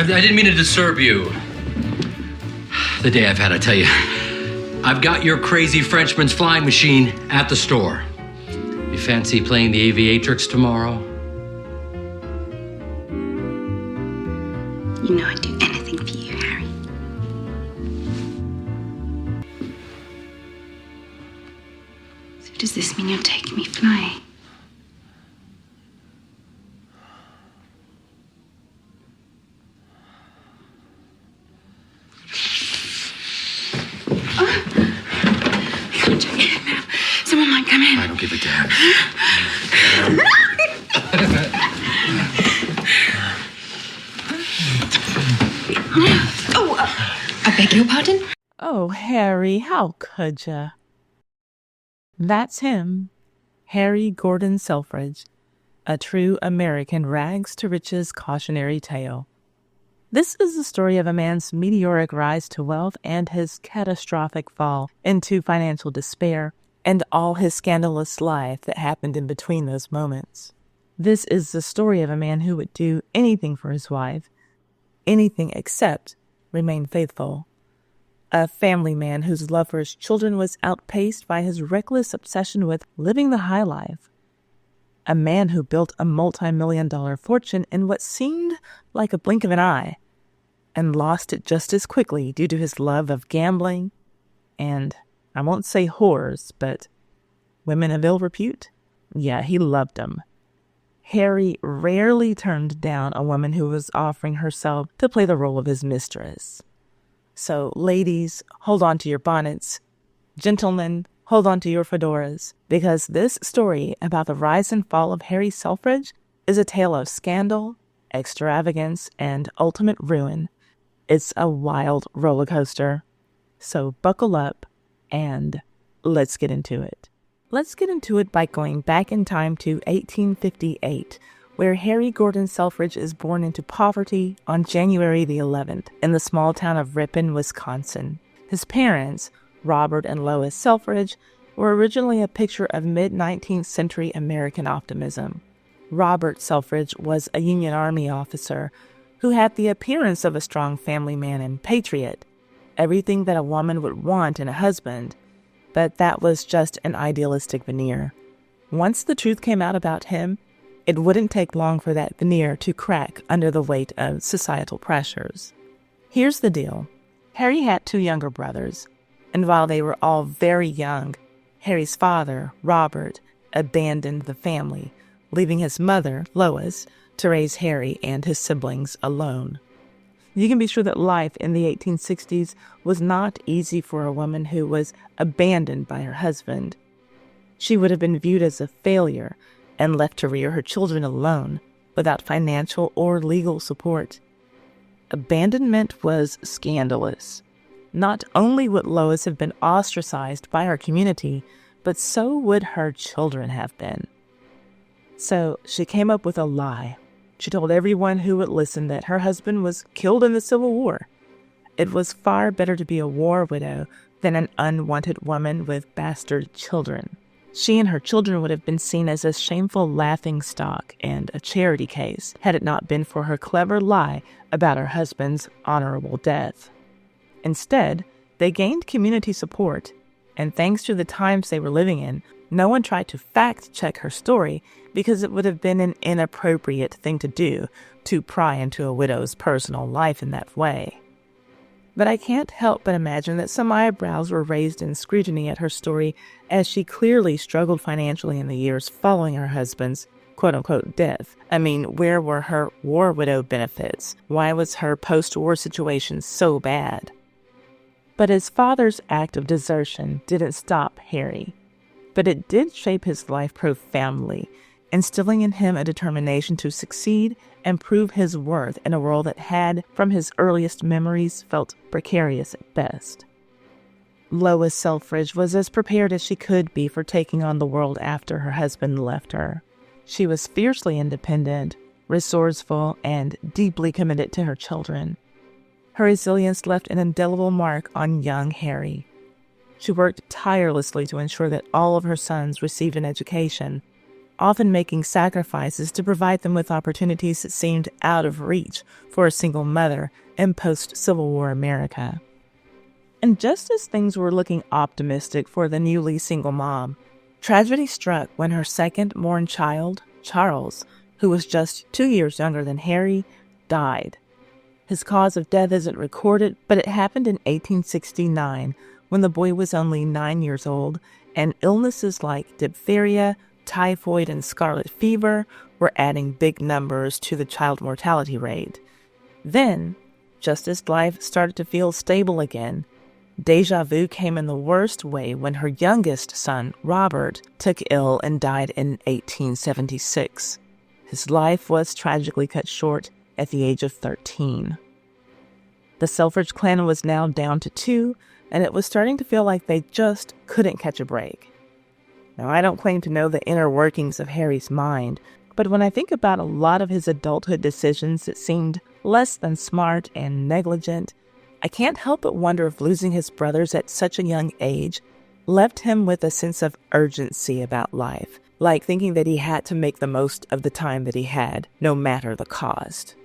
didn't mean to disturb you. The day I've had, I tell you. I've got your crazy Frenchman's flying machine at the store. You fancy playing the aviatrix tomorrow? You know I'd do anything for you, Harry. So does this mean you're taking me flying? Someone might come in. I don't give a damn. I beg your pardon? Oh, Harry, how could ya? That's him, Harry Gordon Selfridge, a true American rags-to-riches cautionary tale. This is the story of a man's meteoric rise to wealth and his catastrophic fall into financial despair, and all his scandalous life that happened in between those moments. This is the story of a man who would do anything for his wife, anything except remain faithful. A family man whose love for his children was outpaced by his reckless obsession with living the high life. A man who built a multi-million-dollar fortune in what seemed like a blink of an eye, and lost it just as quickly due to his love of gambling and, I won't say whores, but women of ill repute? Yeah, he loved them. Harry rarely turned down a woman who was offering herself to play the role of his mistress. So, ladies, hold on to your bonnets. Gentlemen, hold on to your fedoras, because this story about the rise and fall of Harry Selfridge is a tale of scandal, extravagance, and ultimate ruin. It's a wild roller coaster. So buckle up and let's get into it. Let's get into it by going back in time to 1858, where Harry Gordon Selfridge is born into poverty on January the 11th in the small town of Ripon, Wisconsin. His parents, Robert and Lois Selfridge, were originally a picture of mid-19th century American optimism. Robert Selfridge was a Union Army officer who had the appearance of a strong family man and patriot, everything that a woman would want in a husband, but that was just an idealistic veneer. Once the truth came out about him, it wouldn't take long for that veneer to crack under the weight of societal pressures. Here's the deal. Harry had two younger brothers, and while they were all very young, Harry's father, Robert, abandoned the family, leaving his mother, Lois, to raise Harry and his siblings alone. You can be sure that life in the 1860s was not easy for a woman who was abandoned by her husband. She would have been viewed as a failure and left to rear her children alone, without financial or legal support. Abandonment was scandalous. Not only would Lois have been ostracized by her community, but so would her children have been. So she came up with a lie. She told everyone who would listen that her husband was killed in the Civil War. It was far better to be a war widow than an unwanted woman with bastard children. She and her children would have been seen as a shameful laughingstock and a charity case had it not been for her clever lie about her husband's honorable death. Instead, they gained community support, and thanks to the times they were living in, no one tried to fact-check her story because it would have been an inappropriate thing to do to pry into a widow's personal life in that way. But I can't help but imagine that some eyebrows were raised in scrutiny at her story, as she clearly struggled financially in the years following her husband's quote-unquote death. I mean, where were her war widow benefits? Why was her post-war situation so bad? But his father's act of desertion didn't stop Harry. But it did shape his life profoundly, instilling in him a determination to succeed and prove his worth in a world that had, from his earliest memories, felt precarious at best. Lois Selfridge was as prepared as she could be for taking on the world after her husband left her. She was fiercely independent, resourceful, and deeply committed to her children. Her resilience left an indelible mark on young Harry. She worked tirelessly to ensure that all of her sons received an education, often making sacrifices to provide them with opportunities that seemed out of reach for a single mother in post-Civil War America. And just as things were looking optimistic for the newly single mom, tragedy struck when her second-born child, Charles, who was just 2 years younger than Harry, died. His cause of death isn't recorded, but it happened in 1869 when the boy was only 9 years old, and illnesses like diphtheria, typhoid, and scarlet fever were adding big numbers to the child mortality rate. Then, just as life started to feel stable again, deja vu came in the worst way when her youngest son, Robert, took ill and died in 1876. His life was tragically cut short at the age of 13. The Selfridge clan was now down to 2, and it was starting to feel like they just couldn't catch a break. Now, I don't claim to know the inner workings of Harry's mind, but when I think about a lot of his adulthood decisions that seemed less than smart and negligent, I can't help but wonder if losing his brothers at such a young age left him with a sense of urgency about life, like thinking that he had to make the most of the time that he had, no matter the cost.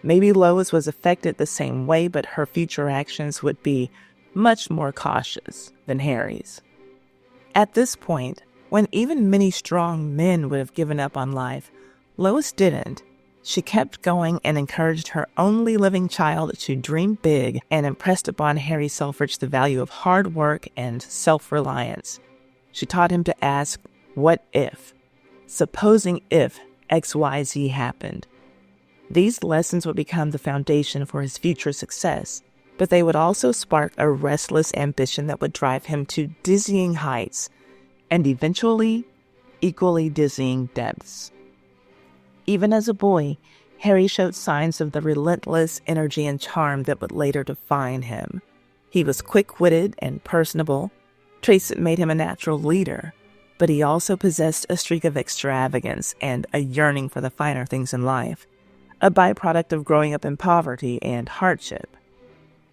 Maybe Lois was affected the same way, but her future actions would be much more cautious than Harry's. At this point, when even many strong men would have given up on life, Lois didn't. She kept going and encouraged her only living child to dream big and impressed upon Harry Selfridge the value of hard work and self-reliance. She taught him to ask, what if? Supposing if XYZ happened. These lessons would become the foundation for his future success, but they would also spark a restless ambition that would drive him to dizzying heights and eventually equally dizzying depths. Even as a boy, Harry showed signs of the relentless energy and charm that would later define him. He was quick-witted and personable, traits that made him a natural leader, but he also possessed a streak of extravagance and a yearning for the finer things in life, a byproduct of growing up in poverty and hardship.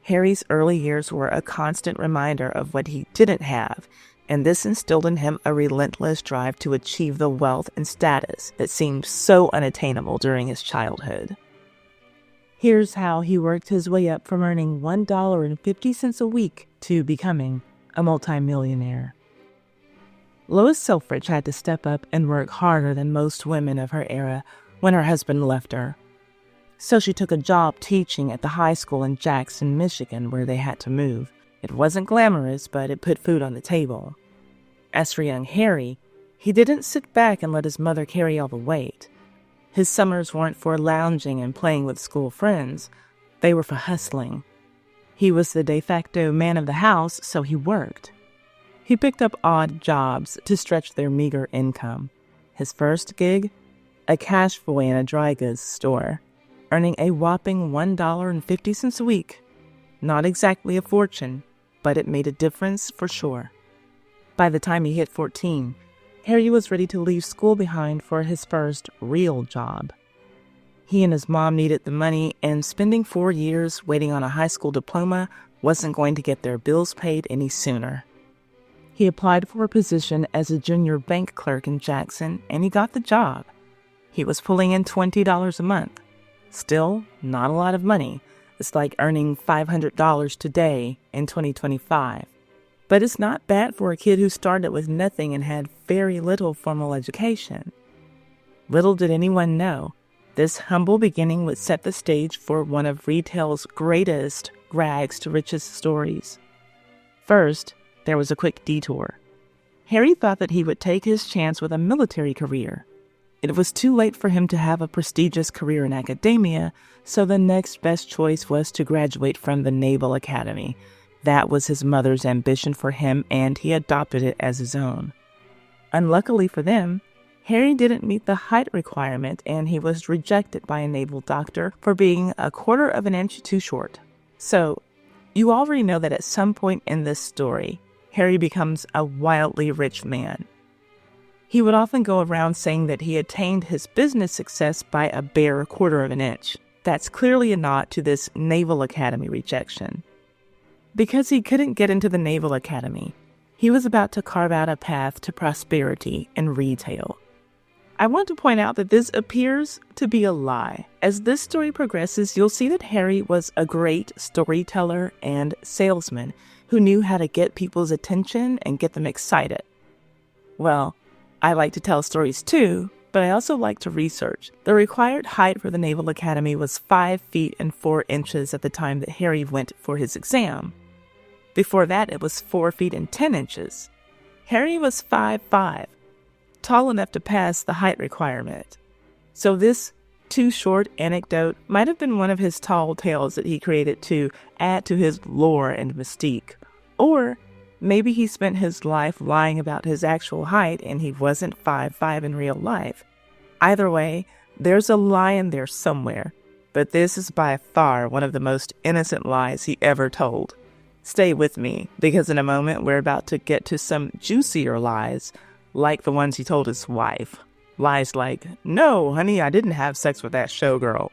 Harry's early years were a constant reminder of what he didn't have, and this instilled in him a relentless drive to achieve the wealth and status that seemed so unattainable during his childhood. Here's how he worked his way up from earning $1.50 a week to becoming a multimillionaire. Lois Selfridge had to step up and work harder than most women of her era when her husband left her. So she took a job teaching at the high school in Jackson, Michigan, where they had to move. It wasn't glamorous, but it put food on the table. As for young Harry, he didn't sit back and let his mother carry all the weight. His summers weren't for lounging and playing with school friends. They were for hustling. He was the de facto man of the house, so he worked. He picked up odd jobs to stretch their meager income. His first gig? A cash boy in a dry goods store, earning a whopping $1.50 a week. Not exactly a fortune, but it made a difference for sure. By the time he hit 14, Harry was ready to leave school behind for his first real job. He and his mom needed the money, and spending 4 years waiting on a high school diploma wasn't going to get their bills paid any sooner. He applied for a position as a junior bank clerk in Jackson, and he got the job. He was pulling in $20 a month. Still, not a lot of money. It's like earning $500 today in 2025. But it's not bad for a kid who started with nothing and had very little formal education. Little did anyone know, this humble beginning would set the stage for one of retail's greatest rags to riches stories. First, there was a quick detour. Harry thought that he would take his chance with a military career. It was too late for him to have a prestigious career in academia, so the next best choice was to graduate from the Naval Academy. That was his mother's ambition for him, and he adopted it as his own. Unluckily for them, Harry didn't meet the height requirement, and he was rejected by a naval doctor for being a quarter of an inch too short. So, you already know that at some point in this story, Harry becomes a wildly rich man. He would often go around saying that he attained his business success by a bare quarter of an inch. That's clearly a nod to this Naval Academy rejection. Because he couldn't get into the Naval Academy, he was about to carve out a path to prosperity in retail. I want to point out that this appears to be a lie. As this story progresses, you'll see that Harry was a great storyteller and salesman who knew how to get people's attention and get them excited. Well, I like to tell stories too, but I also like to research. The required height for the Naval Academy was 5 feet and 4 inches at the time that Harry went for his exam. Before that, it was 4 feet and 10 inches. Harry was 5'5", tall enough to pass the height requirement. So this too short anecdote might have been one of his tall tales that he created to add to his lore and mystique. Or maybe he spent his life lying about his actual height and he wasn't 5'5" in real life. Either way, there's a lie in there somewhere, but this is by far one of the most innocent lies he ever told. Stay with me, because in a moment we're about to get to some juicier lies, like the ones he told his wife. Lies like, "No, honey, I didn't have sex with that showgirl."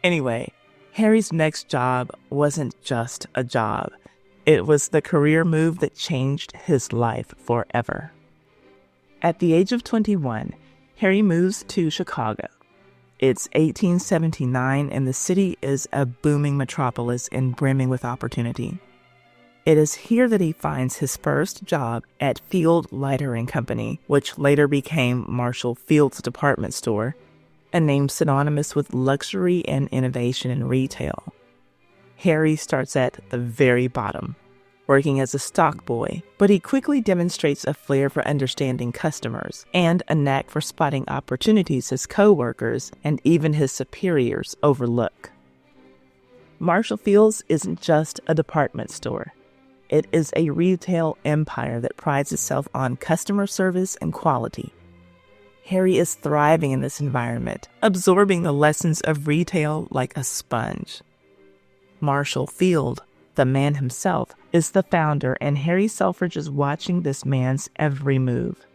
Anyway, Harry's next job wasn't just a job. It was the career move that changed his life forever. At the age of 21, Harry moves to Chicago. It's 1879 and the city is a booming metropolis and brimming with opportunity. It is here that he finds his first job at Field, Leiter & Company, which later became Marshall Field's department store, a name synonymous with luxury and innovation in retail. Harry starts at the very bottom, working as a stock boy, but he quickly demonstrates a flair for understanding customers and a knack for spotting opportunities his co-workers and even his superiors overlook. Marshall Field's isn't just a department store. It is a retail empire that prides itself on customer service and quality. Harry is thriving in this environment, absorbing the lessons of retail like a sponge. Marshall Field, the man himself, is the founder, and Harry Selfridge is watching this man's every move.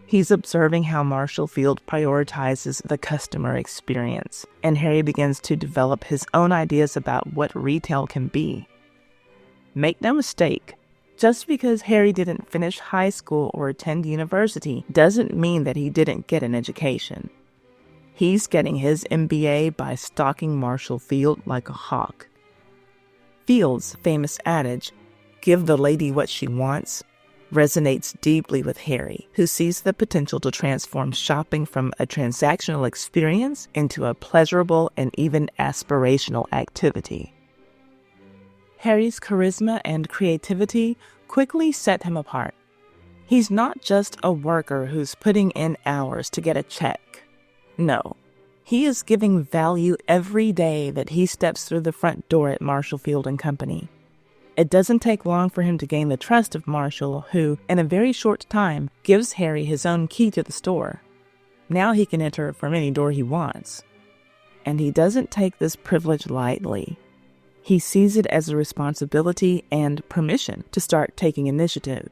He's observing how Marshall Field prioritizes the customer experience, and Harry begins to develop his own ideas about what retail can be. Make no mistake, just because Harry didn't finish high school or attend university doesn't mean that he didn't get an education. He's getting his MBA by stalking Marshall Field like a hawk. Field's famous adage, "Give the lady what she wants," resonates deeply with Harry, who sees the potential to transform shopping from a transactional experience into a pleasurable and even aspirational activity. Harry's charisma and creativity quickly set him apart. He's not just a worker who's putting in hours to get a check. No, he is giving value every day that he steps through the front door at Marshall Field & Company. It doesn't take long for him to gain the trust of Marshall, who, in a very short time, gives Harry his own key to the store. Now he can enter from any door he wants. And he doesn't take this privilege lightly. He sees it as a responsibility and permission to start taking initiative.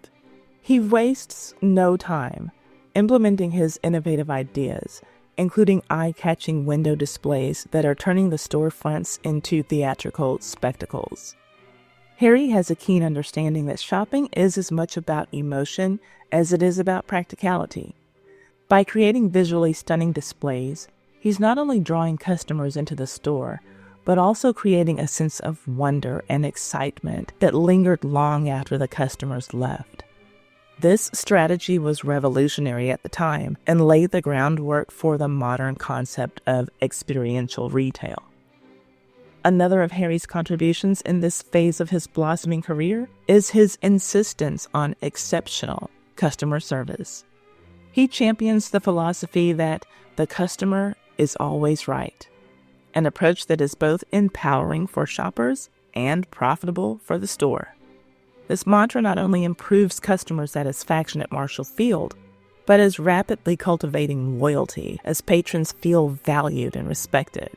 He wastes no time implementing his innovative ideas, including eye-catching window displays that are turning the storefronts into theatrical spectacles. Harry has a keen understanding that shopping is as much about emotion as it is about practicality. By creating visually stunning displays, he's not only drawing customers into the store, but also creating a sense of wonder and excitement that lingered long after the customers left. This strategy was revolutionary at the time and laid the groundwork for the modern concept of experiential retail. Another of Harry's contributions in this phase of his blossoming career is his insistence on exceptional customer service. He champions the philosophy that the customer is always right, an approach that is both empowering for shoppers and profitable for the store. This mantra not only improves customer satisfaction at Marshall Field, but is rapidly cultivating loyalty as patrons feel valued and respected.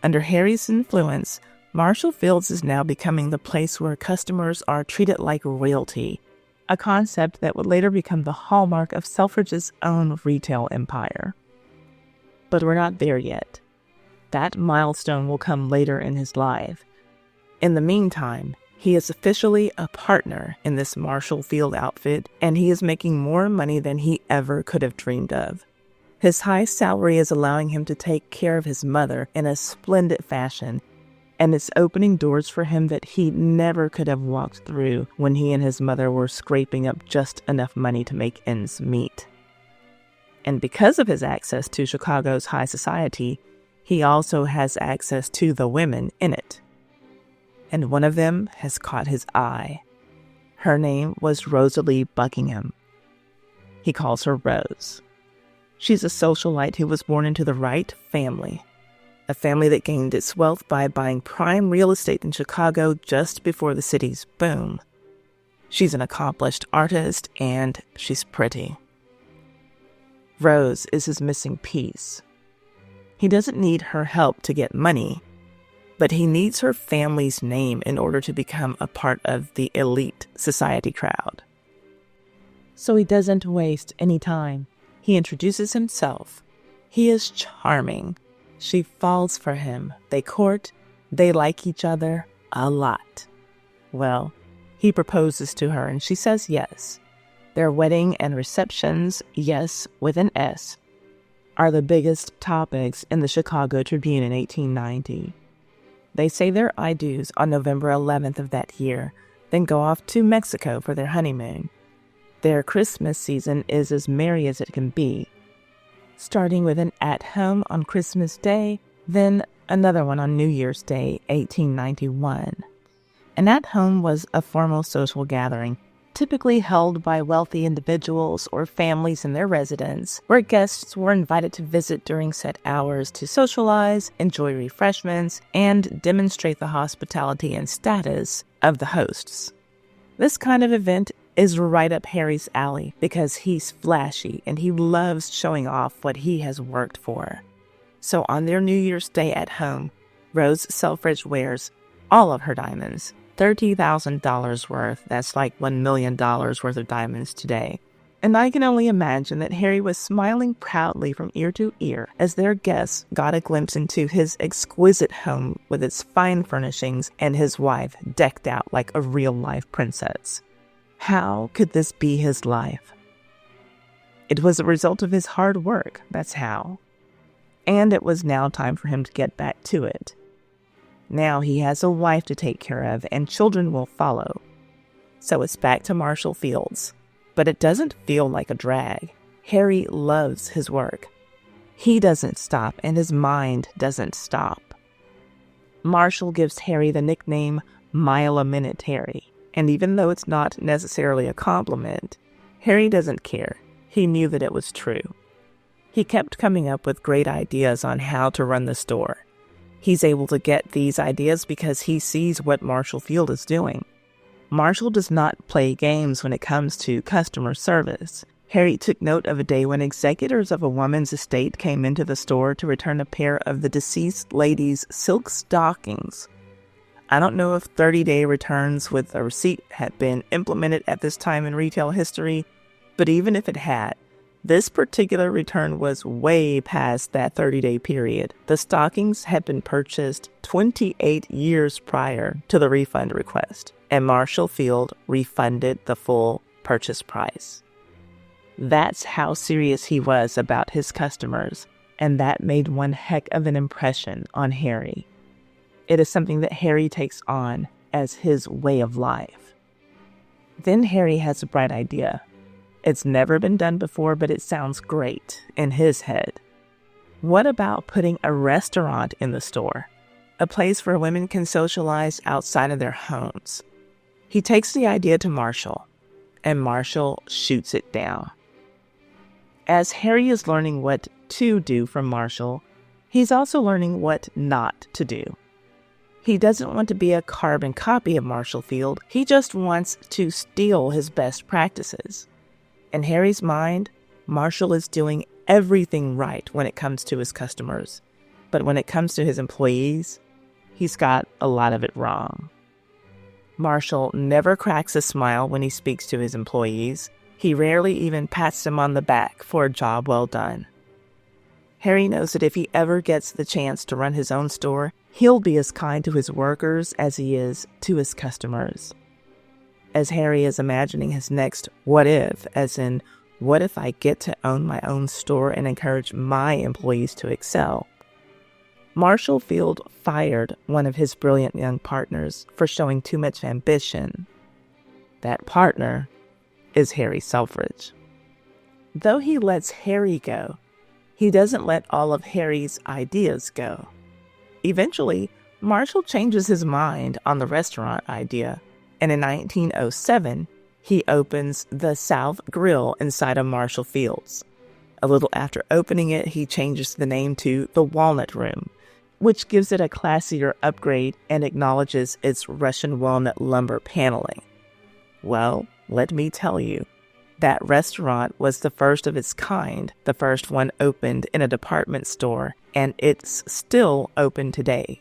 Under Harry's influence, Marshall Fields is now becoming the place where customers are treated like royalty, a concept that would later become the hallmark of Selfridge's own retail empire. But we're not there yet. That milestone will come later in his life. In the meantime, he is officially a partner in this Marshall Field outfit, and he is making more money than he ever could have dreamed of. His high salary is allowing him to take care of his mother in a splendid fashion, and it's opening doors for him that he never could have walked through when he and his mother were scraping up just enough money to make ends meet. And because of his access to Chicago's high society, he also has access to the women in it. And one of them has caught his eye. Her name was Rosalie Buckingham. He calls her Rose. She's a socialite who was born into the right family, a family that gained its wealth by buying prime real estate in Chicago just before the city's boom. She's an accomplished artist, and she's pretty. Rose is his missing piece. He doesn't need her help to get money, but he needs her family's name in order to become a part of the elite society crowd. So he doesn't waste any time. He introduces himself. He is charming. She falls for him. They court. They like each other a lot. Well, he proposes to her and she says yes. Their wedding and receptions, yes with an S, are the biggest topics in the Chicago Tribune in 1890. They say their I do's on November 11th of that year, then go off to Mexico for their honeymoon. Their Christmas season is as merry as it can be, starting with an at-home on Christmas Day, then another one on New Year's Day, 1891. An at-home was a formal social gathering, typically held by wealthy individuals or families in their residence, where guests were invited to visit during set hours to socialize, enjoy refreshments, and demonstrate the hospitality and status of the hosts. This kind of event is right up Harry's alley because he's flashy and he loves showing off what he has worked for. So on their New Year's Day at home, Rose Selfridge wears all of her diamonds, $30,000 worth. That's like $1 million worth of diamonds today. And I can only imagine that Harry was smiling proudly from ear to ear as their guests got a glimpse into his exquisite home with its fine furnishings and his wife decked out like a real-life princess. How could this be his life? It was a result of his hard work, that's how. And it was now time for him to get back to it. Now he has a wife to take care of, and children will follow. So it's back to Marshall Fields. But it doesn't feel like a drag. Harry loves his work. He doesn't stop, and his mind doesn't stop. Marshall gives Harry the nickname Mile a Minute Harry. And even though it's not necessarily a compliment, Harry doesn't care. He knew that it was true. He kept coming up with great ideas on how to run the store. He's able to get these ideas because he sees what Marshall Field is doing. Marshall does not play games when it comes to customer service. Harry took note of a day when executors of a woman's estate came into the store to return a pair of the deceased lady's silk stockings. I don't know if 30-day returns with a receipt had been implemented at this time in retail history, but even if it had, this particular return was way past that 30-day period. The stockings had been purchased 28 years prior to the refund request, and Marshall Field refunded the full purchase price. That's how serious he was about his customers, and that made one heck of an impression on Harry. It is something that Harry takes on as his way of life. Then Harry has a bright idea. It's never been done before, but it sounds great in his head. What about putting a restaurant in the store? A place where women can socialize outside of their homes. He takes the idea to Marshall, and Marshall shoots it down. As Harry is learning what to do from Marshall, he's also learning what not to do. He doesn't want to be a carbon copy of Marshall Field. He just wants to steal his best practices. In Harry's mind, Marshall is doing everything right when it comes to his customers. But when it comes to his employees, he's got a lot of it wrong. Marshall never cracks a smile when he speaks to his employees. He rarely even pats them on the back for a job well done. Harry knows that if he ever gets the chance to run his own store, he'll be as kind to his workers as he is to his customers. As Harry is imagining his next what if, as in What if I get to own my own store and encourage my employees to excel? Marshall Field fired one of his brilliant young partners for showing too much ambition. That partner is Harry Selfridge. Though he lets Harry go, he doesn't let all of Harry's ideas go. Eventually, Marshall changes his mind on the restaurant idea, and in 1907, he opens the South Grill inside of Marshall Fields. A little after opening it, he changes the name to the Walnut Room, which gives it a classier upgrade and acknowledges its Russian walnut lumber paneling. Well, let me tell you, that restaurant was the first of its kind, the first one opened in a department store, and it's still open today.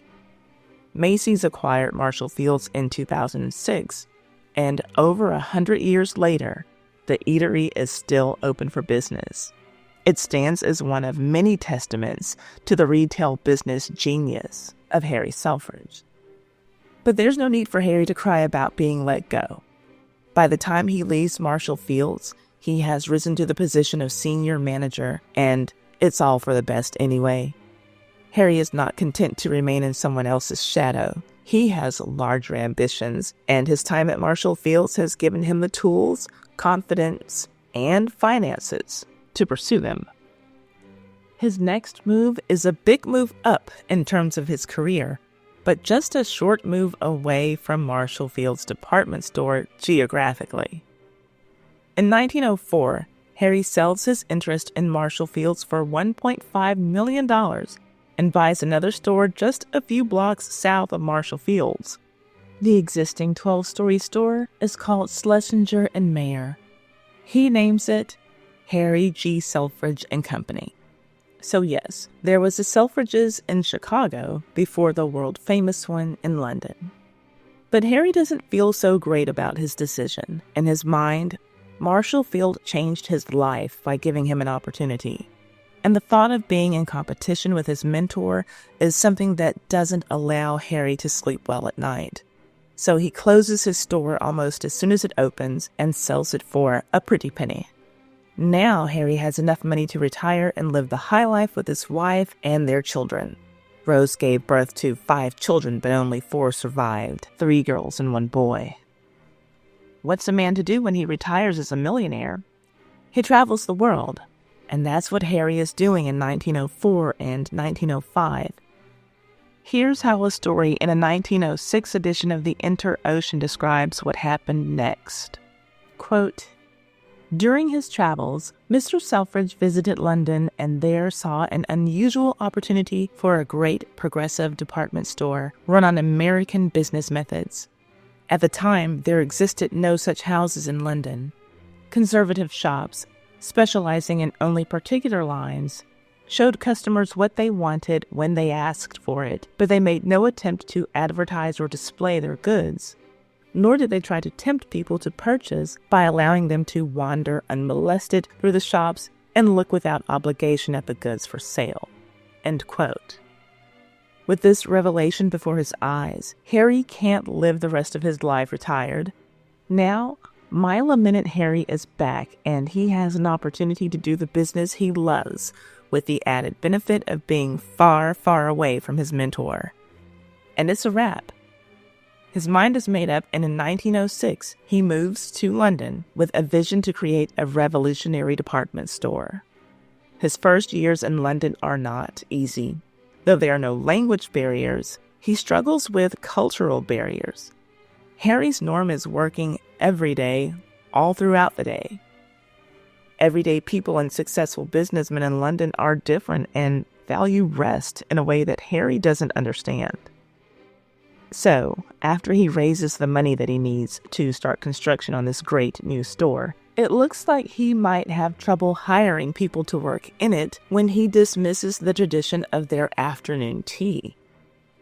Macy's acquired Marshall Fields in 2006, and over 100 years later, the eatery is still open for business. It stands as one of many testaments to the retail business genius of Harry Selfridge. But there's no need for Harry to cry about being let go. By the time he leaves Marshall Fields, he has risen to the position of senior manager, and it's all for the best anyway. Harry is not content to remain in someone else's shadow. He has larger ambitions, and his time at Marshall Fields has given him the tools, confidence, and finances to pursue them. His next move is a big move up in terms of his career, but just a short move away from Marshall Fields' department store geographically. In 1904, Harry sells his interest in Marshall Fields for $1.5 million and buys another store just a few blocks south of Marshall Fields. The existing 12-story store is called Schlesinger and Mayer. He names it Harry G. Selfridge and Company. So yes, there was a Selfridges in Chicago before the world-famous one in London. But Harry doesn't feel so great about his decision. In his mind, Marshall Field changed his life by giving him an opportunity. And the thought of being in competition with his mentor is something that doesn't allow Harry to sleep well at night. So he closes his store almost as soon as it opens and sells it for a pretty penny. Now Harry has enough money to retire and live the high life with his wife and their children. Rose gave birth to 5 children, but only 4 survived, 3 girls and 1 boy. What's a man to do when he retires as a millionaire? He travels the world, and that's what Harry is doing in 1904 and 1905. Here's how a story in a 1906 edition of the Inter-Ocean describes what happened next. Quote, "During his travels, Mr. Selfridge visited London and there saw an unusual opportunity for a great progressive department store run on American business methods. At the time, there existed no such houses in London. Conservative shops, specializing in only particular lines, showed customers what they wanted when they asked for it, but they made no attempt to advertise or display their goods. Nor did they try to tempt people to purchase by allowing them to wander unmolested through the shops and look without obligation at the goods for sale." End quote. With this revelation before his eyes, Harry can't live the rest of his life retired. Now, Mile a Minute Harry is back, and he has an opportunity to do the business he loves, with the added benefit of being far, far away from his mentor. And it's a wrap. His mind is made up, and in 1906, he moves to London with a vision to create a revolutionary department store. His first years in London are not easy. Though there are no language barriers, he struggles with cultural barriers. Harry's norm is working every day, all throughout the day. Everyday people and successful businessmen in London are different and value rest in a way that Harry doesn't understand. So, after he raises the money that he needs to start construction on this great new store, it looks like he might have trouble hiring people to work in it when he dismisses the tradition of their afternoon tea.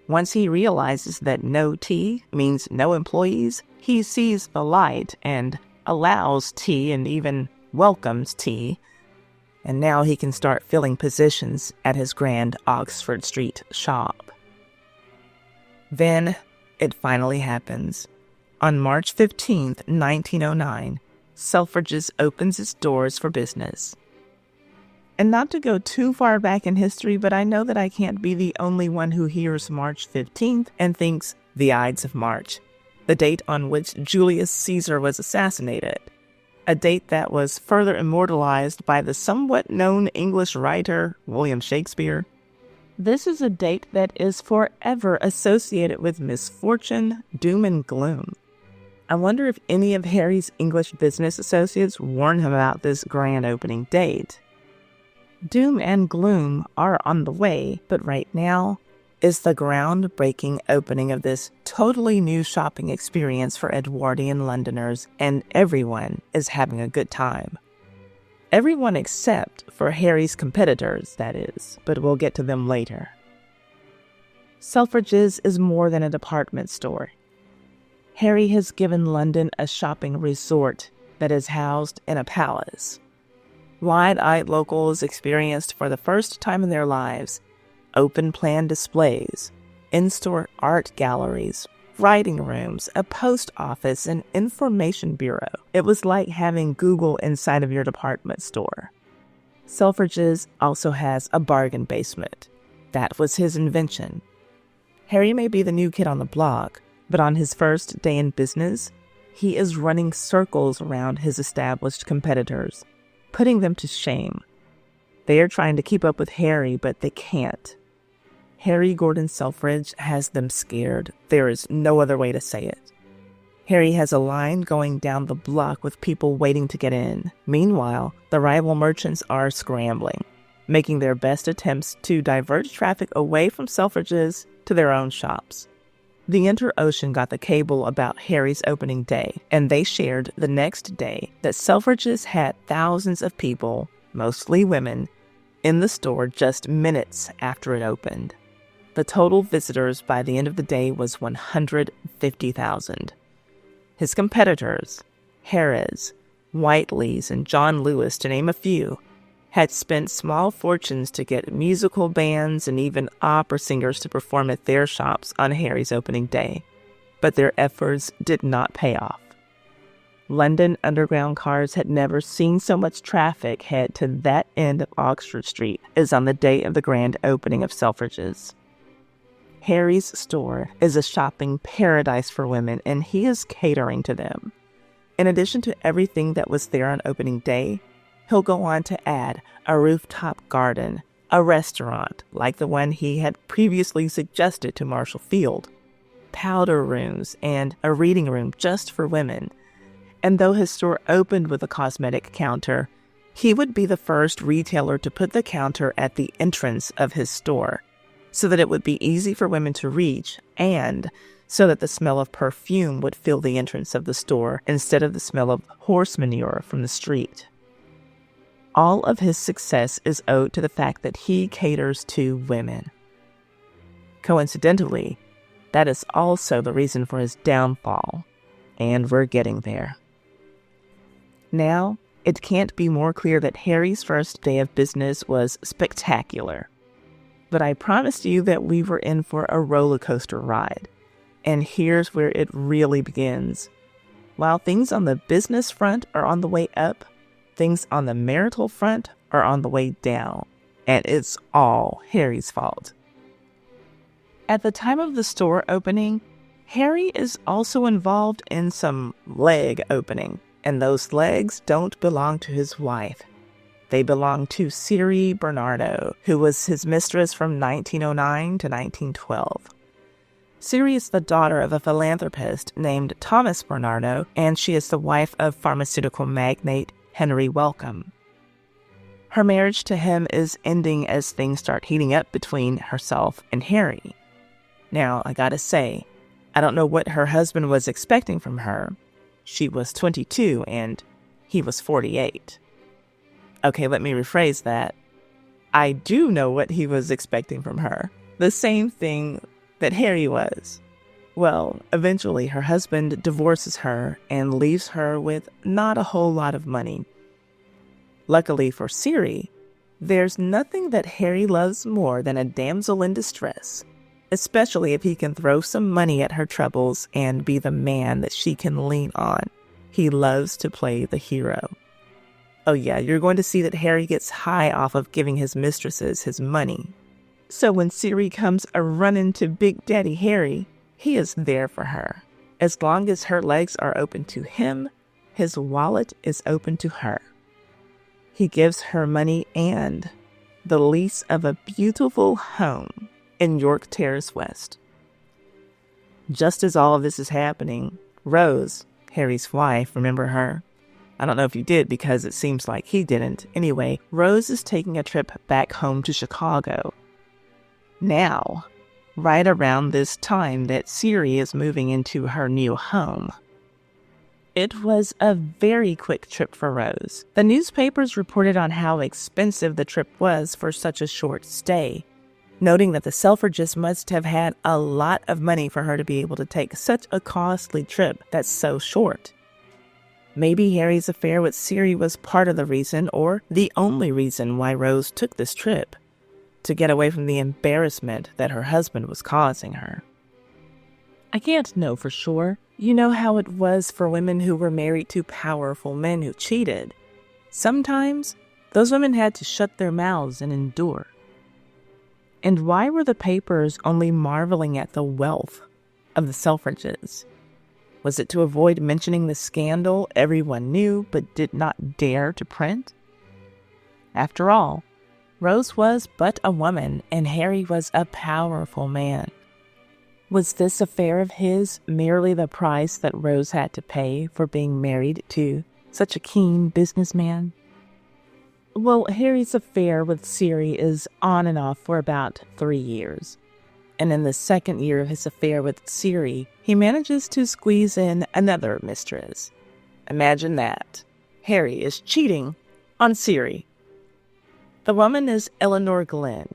Once he realizes that no tea means no employees, he sees the light and allows tea and even welcomes tea. And now he can start filling positions at his grand Oxford Street shop. Then it finally happens. On March 15th, 1909, Selfridges opens its doors for business. And not to go too far back in history, but I know that I can't be the only one who hears March 15th and thinks the Ides of March, the date on which Julius Caesar was assassinated, a date that was further immortalized by the somewhat known English writer William Shakespeare. This is a date that is forever associated with misfortune, doom, and gloom. I wonder if any of Harry's English business associates warned him about this grand opening date. Doom and gloom are on the way, but right now is the groundbreaking opening of this totally new shopping experience for Edwardian Londoners, and everyone is having a good time. Everyone except for Harry's competitors, that is, but we'll get to them later. Selfridges is more than a department store. Harry has given London a shopping resort that is housed in a palace. Wide-eyed locals experienced for the first time in their lives open-plan displays, in-store art galleries, writing rooms, a post office, and information bureau. It was like having Google inside of your department store. Selfridges also has a bargain basement. That was his invention. Harry may be the new kid on the block, but on his first day in business, he is running circles around his established competitors, putting them to shame. They are trying to keep up with Harry, but they can't. Harry Gordon Selfridge has them scared. There is no other way to say it. Harry has a line going down the block with people waiting to get in. Meanwhile, the rival merchants are scrambling, making their best attempts to divert traffic away from Selfridges to their own shops. The Inter-Ocean got the cable about Harry's opening day, and they shared the next day that Selfridges had thousands of people, mostly women, in the store just minutes after it opened. The total visitors by the end of the day was 150,000. His competitors, Harrods, Whiteley's, and John Lewis, to name a few, had spent small fortunes to get musical bands and even opera singers to perform at their shops on Harry's opening day. But their efforts did not pay off. London Underground cars had never seen so much traffic head to that end of Oxford Street as on the day of the grand opening of Selfridges. Harry's store is a shopping paradise for women, and he is catering to them. In addition to everything that was there on opening day, he'll go on to add a rooftop garden, a restaurant like the one he had previously suggested to Marshall Field, powder rooms, and a reading room just for women. And though his store opened with a cosmetic counter, he would be the first retailer to put the counter at the entrance of his store, so that it would be easy for women to reach, and so that the smell of perfume would fill the entrance of the store instead of the smell of horse manure from the street. All of his success is owed to the fact that he caters to women. Coincidentally, that is also the reason for his downfall, and we're getting there. Now, it can't be more clear that Harry's first day of business was spectacular. But I promised you that we were in for a roller coaster ride, and here's where it really begins. While things on the business front are on the way up, things on the marital front are on the way down, and it's all Harry's fault. At the time of the store opening, Harry is also involved in some leg opening, and those legs don't belong to his wife. They belong to Siri Bernardo, who was his mistress from 1909 to 1912. Siri is the daughter of a philanthropist named Thomas Bernardo, and she is the wife of pharmaceutical magnate Henry Wellcome. Her marriage to him is ending as things start heating up between herself and Harry. Now, I gotta say, I don't know what her husband was expecting from her. She was 22 and he was 48. Okay, let me rephrase that. I do know what he was expecting from her. The same thing that Harry was. Well, eventually her husband divorces her and leaves her with not a whole lot of money. Luckily for Siri, there's nothing that Harry loves more than a damsel in distress, especially if he can throw some money at her troubles and be the man that she can lean on. He loves to play the hero. Oh yeah, you're going to see that Harry gets high off of giving his mistresses his money. So when Siri comes a-running to Big Daddy Harry, he is there for her. As long as her legs are open to him, his wallet is open to her. He gives her money and the lease of a beautiful home in York Terrace West. Just as all of this is happening, Rose, Harry's wife, remember her? I don't know if you did because it seems like he didn't. Anyway, Rose is taking a trip back home to Chicago. Now, right around this time that Siri is moving into her new home. It was a very quick trip for Rose. The newspapers reported on how expensive the trip was for such a short stay, noting that the Selfridges must have had a lot of money for her to be able to take such a costly trip that's so short. Maybe Harry's affair with Siri was part of the reason, or the only reason why Rose took this trip, to get away from the embarrassment that her husband was causing her. I can't know for sure. You know how it was for women who were married to powerful men who cheated. Sometimes, those women had to shut their mouths and endure. And why were the papers only marveling at the wealth of the Selfridges? Was it to avoid mentioning the scandal everyone knew but did not dare to print? After all, Rose was but a woman and Harry was a powerful man. Was this affair of his merely the price that Rose had to pay for being married to such a keen businessman? Well, Harry's affair with Siri is on and off for about 3 years. And in the second year of his affair with Siri, he manages to squeeze in another mistress. Imagine that. Harry is cheating on Siri. The woman is Eleanor Glenn.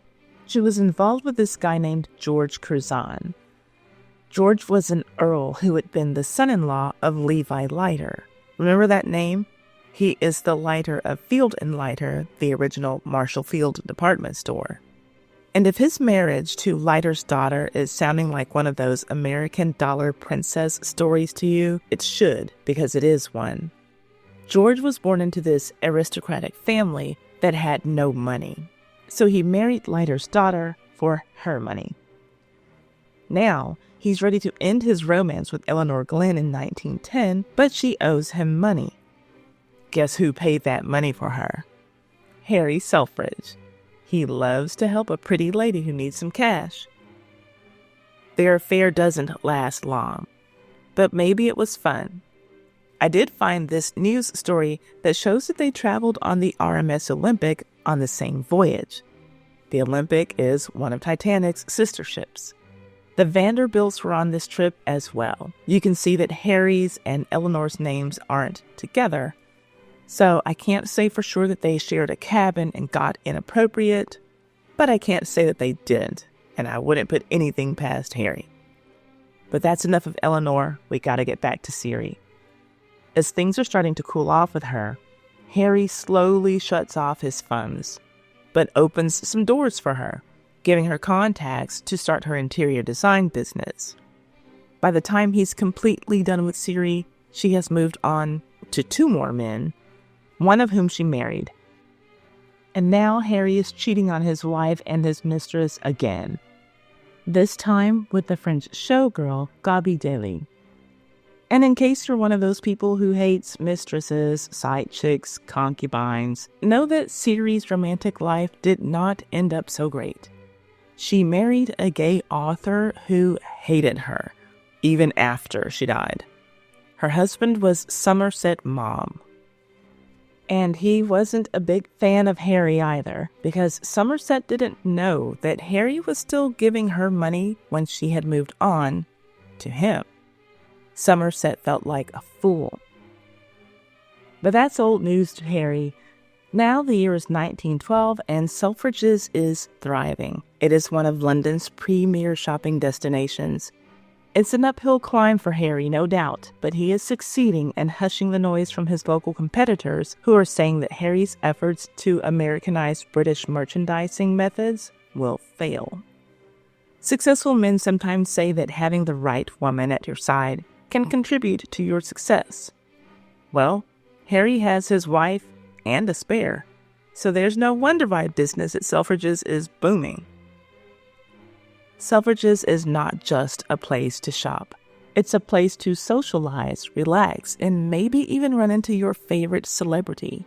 She was involved with this guy named George Curzon. George was an earl who had been the son-in-law of Levi Leiter. Remember that name? He is the Leiter of Field and Leiter, the original Marshall Field department store. And if his marriage to Leiter's daughter is sounding like one of those American dollar princess stories to you, it should, because it is one. George was born into this aristocratic family that had no money, so he married Leiter's daughter for her money. Now, he's ready to end his romance with Eleanor Glenn in 1910, but she owes him money. Guess who paid that money for her? Harry Selfridge. He loves to help a pretty lady who needs some cash. Their affair doesn't last long, but maybe it was fun. I did find this news story that shows that they traveled on the RMS Olympic on the same voyage. The Olympic is one of Titanic's sister ships. The Vanderbilts were on this trip as well. You can see that Harry's and Eleanor's names aren't together, so I can't say for sure that they shared a cabin and got inappropriate, but I can't say that they didn't, and I wouldn't put anything past Harry. But that's enough of Eleanor. We gotta get back to Siri. As things are starting to cool off with her, Harry slowly shuts off his funds, but opens some doors for her, giving her contacts to start her interior design business. By the time he's completely done with Siri, she has moved on to 2 more men, one of whom she married. And now Harry is cheating on his wife and his mistress again. This time with the French showgirl, Gaby. And in case you're one of those people who hates mistresses, side chicks, concubines, know that Siri's romantic life did not end up so great. She married a gay author who hated her, even after she died. Her husband was Somerset Maugham. And he wasn't a big fan of Harry either, because Somerset didn't know that Harry was still giving her money when she had moved on to him. Somerset felt like a fool. But that's old news to Harry. Now the year is 1912 and Selfridges is thriving. It is one of London's premier shopping destinations. It's an uphill climb for Harry, no doubt, but he is succeeding and hushing the noise from his local competitors who are saying that Harry's efforts to Americanize British merchandising methods will fail. Successful men sometimes say that having the right woman at your side can contribute to your success. Well, Harry has his wife and a spare, so there's no wonder why business at Selfridge's is booming. Selfridge's is not just a place to shop. It's a place to socialize, relax, and maybe even run into your favorite celebrity.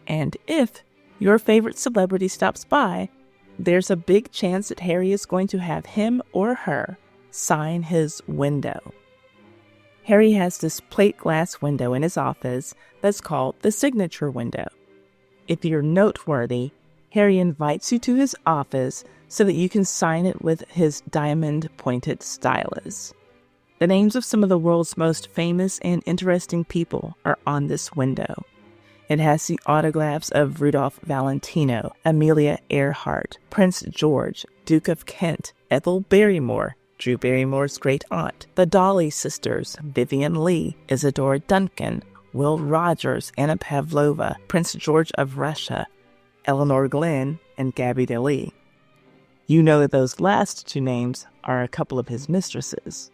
And if your favorite celebrity stops by, there's a big chance that Harry is going to have him or her sign his window. Harry has this plate glass window in his office that's called the signature window. If you're noteworthy, Harry invites you to his office so that you can sign it with his diamond-pointed stylus. The names of some of the world's most famous and interesting people are on this window. It has the autographs of Rudolph Valentino, Amelia Earhart, Prince George, Duke of Kent, Ethel Barrymore, Drew Barrymore's great-aunt, the Dolly Sisters, Vivian Leigh, Isadora Duncan, Will Rogers, Anna Pavlova, Prince George of Russia, Eleanor Glenn, and Gaby Deslys. You know that those last two names are a couple of his mistresses.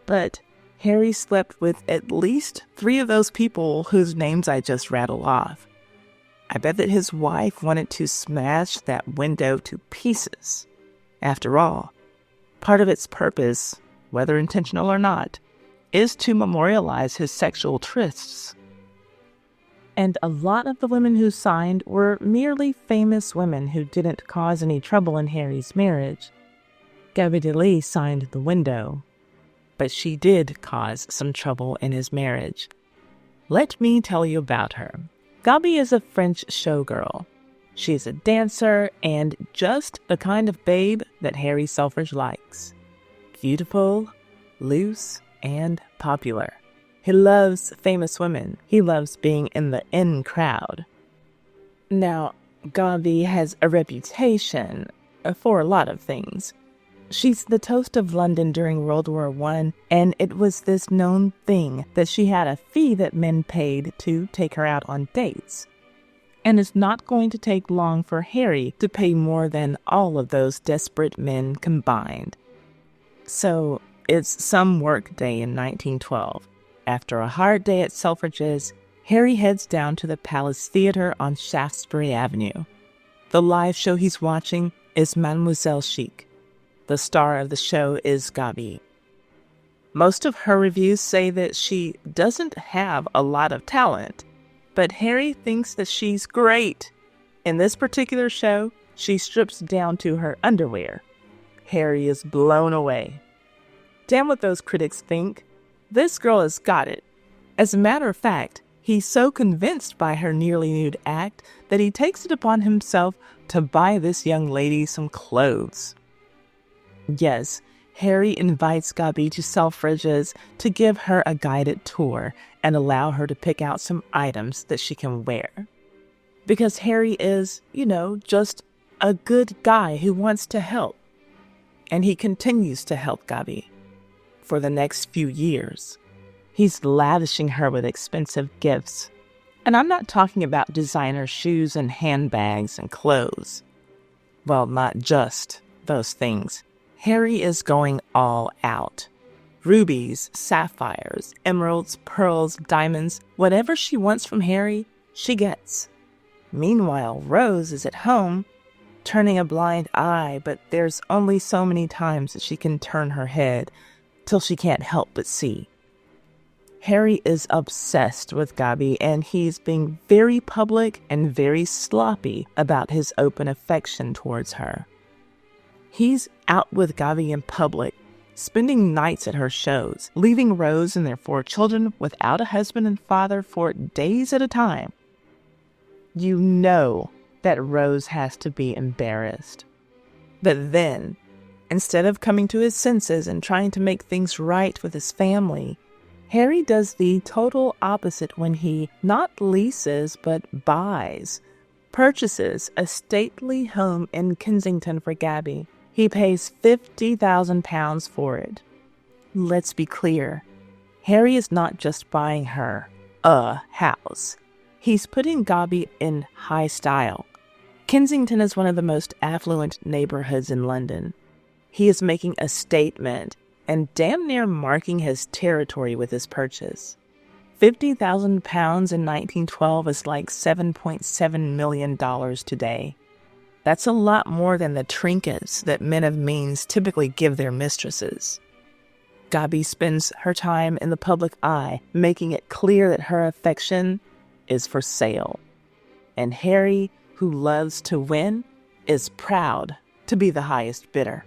But Harry slept with at least 3 of those people whose names I just rattled off. I bet that his wife wanted to smash that window to pieces. After all, part of its purpose, whether intentional or not, is to memorialize his sexual trysts. And a lot of the women who signed were merely famous women who didn't cause any trouble in Harry's marriage. Gaby Deslys signed the window, but she did cause some trouble in his marriage. Let me tell you about her. Gaby is a French showgirl. She's a dancer and just the kind of babe that Harry Selfridge likes. Beautiful, loose, and popular. He loves famous women. He loves being in the in crowd. Now, Gaby has a reputation for a lot of things. She's the toast of London during World War I, and it was this known thing that she had a fee that men paid to take her out on dates. And it's not going to take long for Harry to pay more than all of those desperate men combined. So, it's some work day in 1912. After a hard day at Selfridge's, Harry heads down to the Palace Theatre on Shaftesbury Avenue. The live show he's watching is Mademoiselle Chic. The star of the show is Gaby. Most of her reviews say that she doesn't have a lot of talent, but Harry thinks that she's great. In this particular show, she strips down to her underwear. Harry is blown away. Damn what those critics think. This girl has got it. As a matter of fact, he's so convinced by her nearly nude act that he takes it upon himself to buy this young lady some clothes. Yes, Harry invites Gaby to Selfridge's to give her a guided tour and allow her to pick out some items that she can wear. Because Harry is, just a good guy who wants to help. And he continues to help Gaby for the next few years. He's lavishing her with expensive gifts. And I'm not talking about designer shoes and handbags and clothes. Well, not just those things. Harry is going all out. Rubies, sapphires, emeralds, pearls, diamonds, whatever she wants from Harry, she gets. Meanwhile, Rose is at home, turning a blind eye, but there's only so many times that she can turn her head till she can't help but see. Harry is obsessed with Gaby, and he's being very public and very sloppy about his open affection towards her. He's out with Gaby in public, spending nights at her shows, leaving Rose and their 4 children without a husband and father for days at a time. You know that Rose has to be embarrassed. But then, instead of coming to his senses and trying to make things right with his family, Harry does the total opposite when he not leases but purchases a stately home in Kensington for Gaby. He pays £50,000 for it. Let's be clear, Harry is not just buying her a house. He's putting Gaby in high style. Kensington is one of the most affluent neighborhoods in London. He is making a statement and damn near marking his territory with his purchase. 50,000 pounds in 1912 is like $7.7 million today. That's a lot more than the trinkets that men of means typically give their mistresses. Gaby spends her time in the public eye, making it clear that her affection is for sale. And Harry, who loves to win, is proud to be the highest bidder.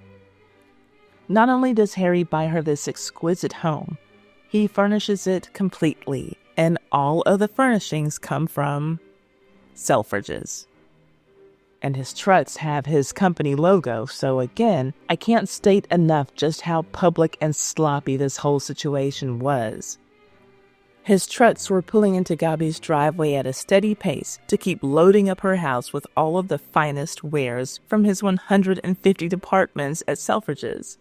Not only does Harry buy her this exquisite home, he furnishes it completely, and all of the furnishings come from Selfridges. And his trucks have his company logo, so again, I can't state enough just how public and sloppy this whole situation was. His trucks were pulling into Gaby's driveway at a steady pace to keep loading up her house with all of the finest wares from his 150 departments at Selfridges.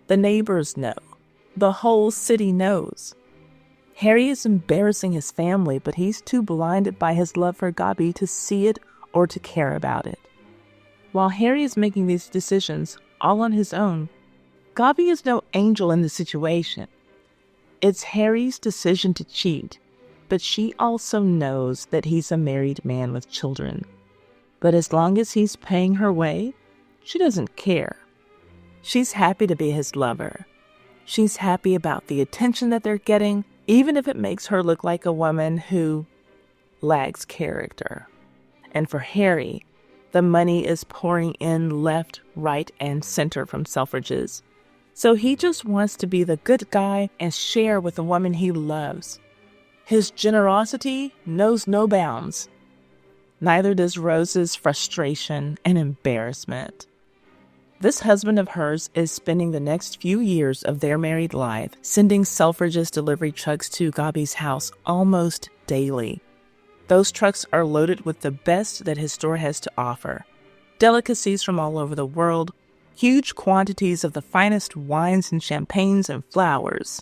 The neighbors know. The whole city knows. Harry is embarrassing his family, but he's too blinded by his love for Gaby to see it or to care about it. While Harry is making these decisions all on his own, Gaby is no angel in the situation. It's Harry's decision to cheat, but she also knows that he's a married man with children. But as long as he's paying her way, she doesn't care. She's happy to be his lover. She's happy about the attention that they're getting, even if it makes her look like a woman who lacks character. And for Harry, the money is pouring in left, right, and center from Selfridges. So he just wants to be the good guy and share with the woman he loves. His generosity knows no bounds. Neither does Rose's frustration and embarrassment. This husband of hers is spending the next few years of their married life sending Selfridges delivery trucks to Gaby's house almost daily. Those trucks are loaded with the best that his store has to offer. Delicacies from all over the world, huge quantities of the finest wines and champagnes and flowers.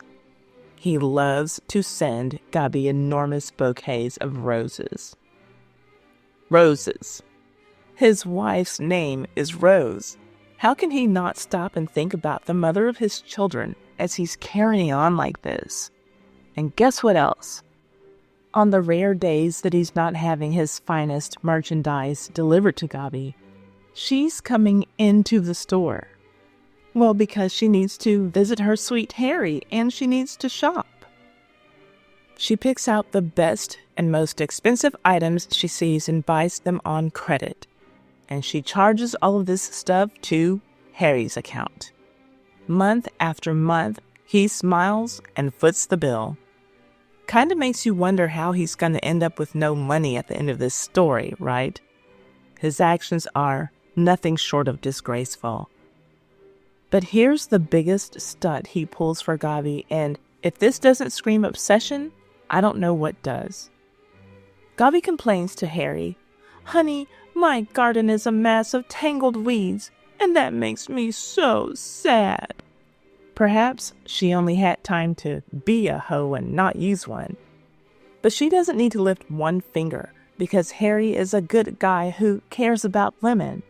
He loves to send Gaby enormous bouquets of roses. Roses. His wife's name is Rose. How can he not stop and think about the mother of his children as he's carrying on like this? And guess what else? On the rare days that he's not having his finest merchandise delivered to Gaby, she's coming into the store. Well, because she needs to visit her sweet Harry and she needs to shop. She picks out the best and most expensive items she sees and buys them on credit. And she charges all of this stuff to Harry's account. Month after month, he smiles and foots the bill. Kind of makes you wonder how he's going to end up with no money at the end of this story, right? His actions are nothing short of disgraceful. But here's the biggest stunt he pulls for Gaby, and if this doesn't scream obsession, I don't know what does. Gaby complains to Harry, "Honey, my garden is a mass of tangled weeds, and that makes me so sad." Perhaps she only had time to be a hoe and not use one. But she doesn't need to lift one finger because Harry is a good guy who cares about women.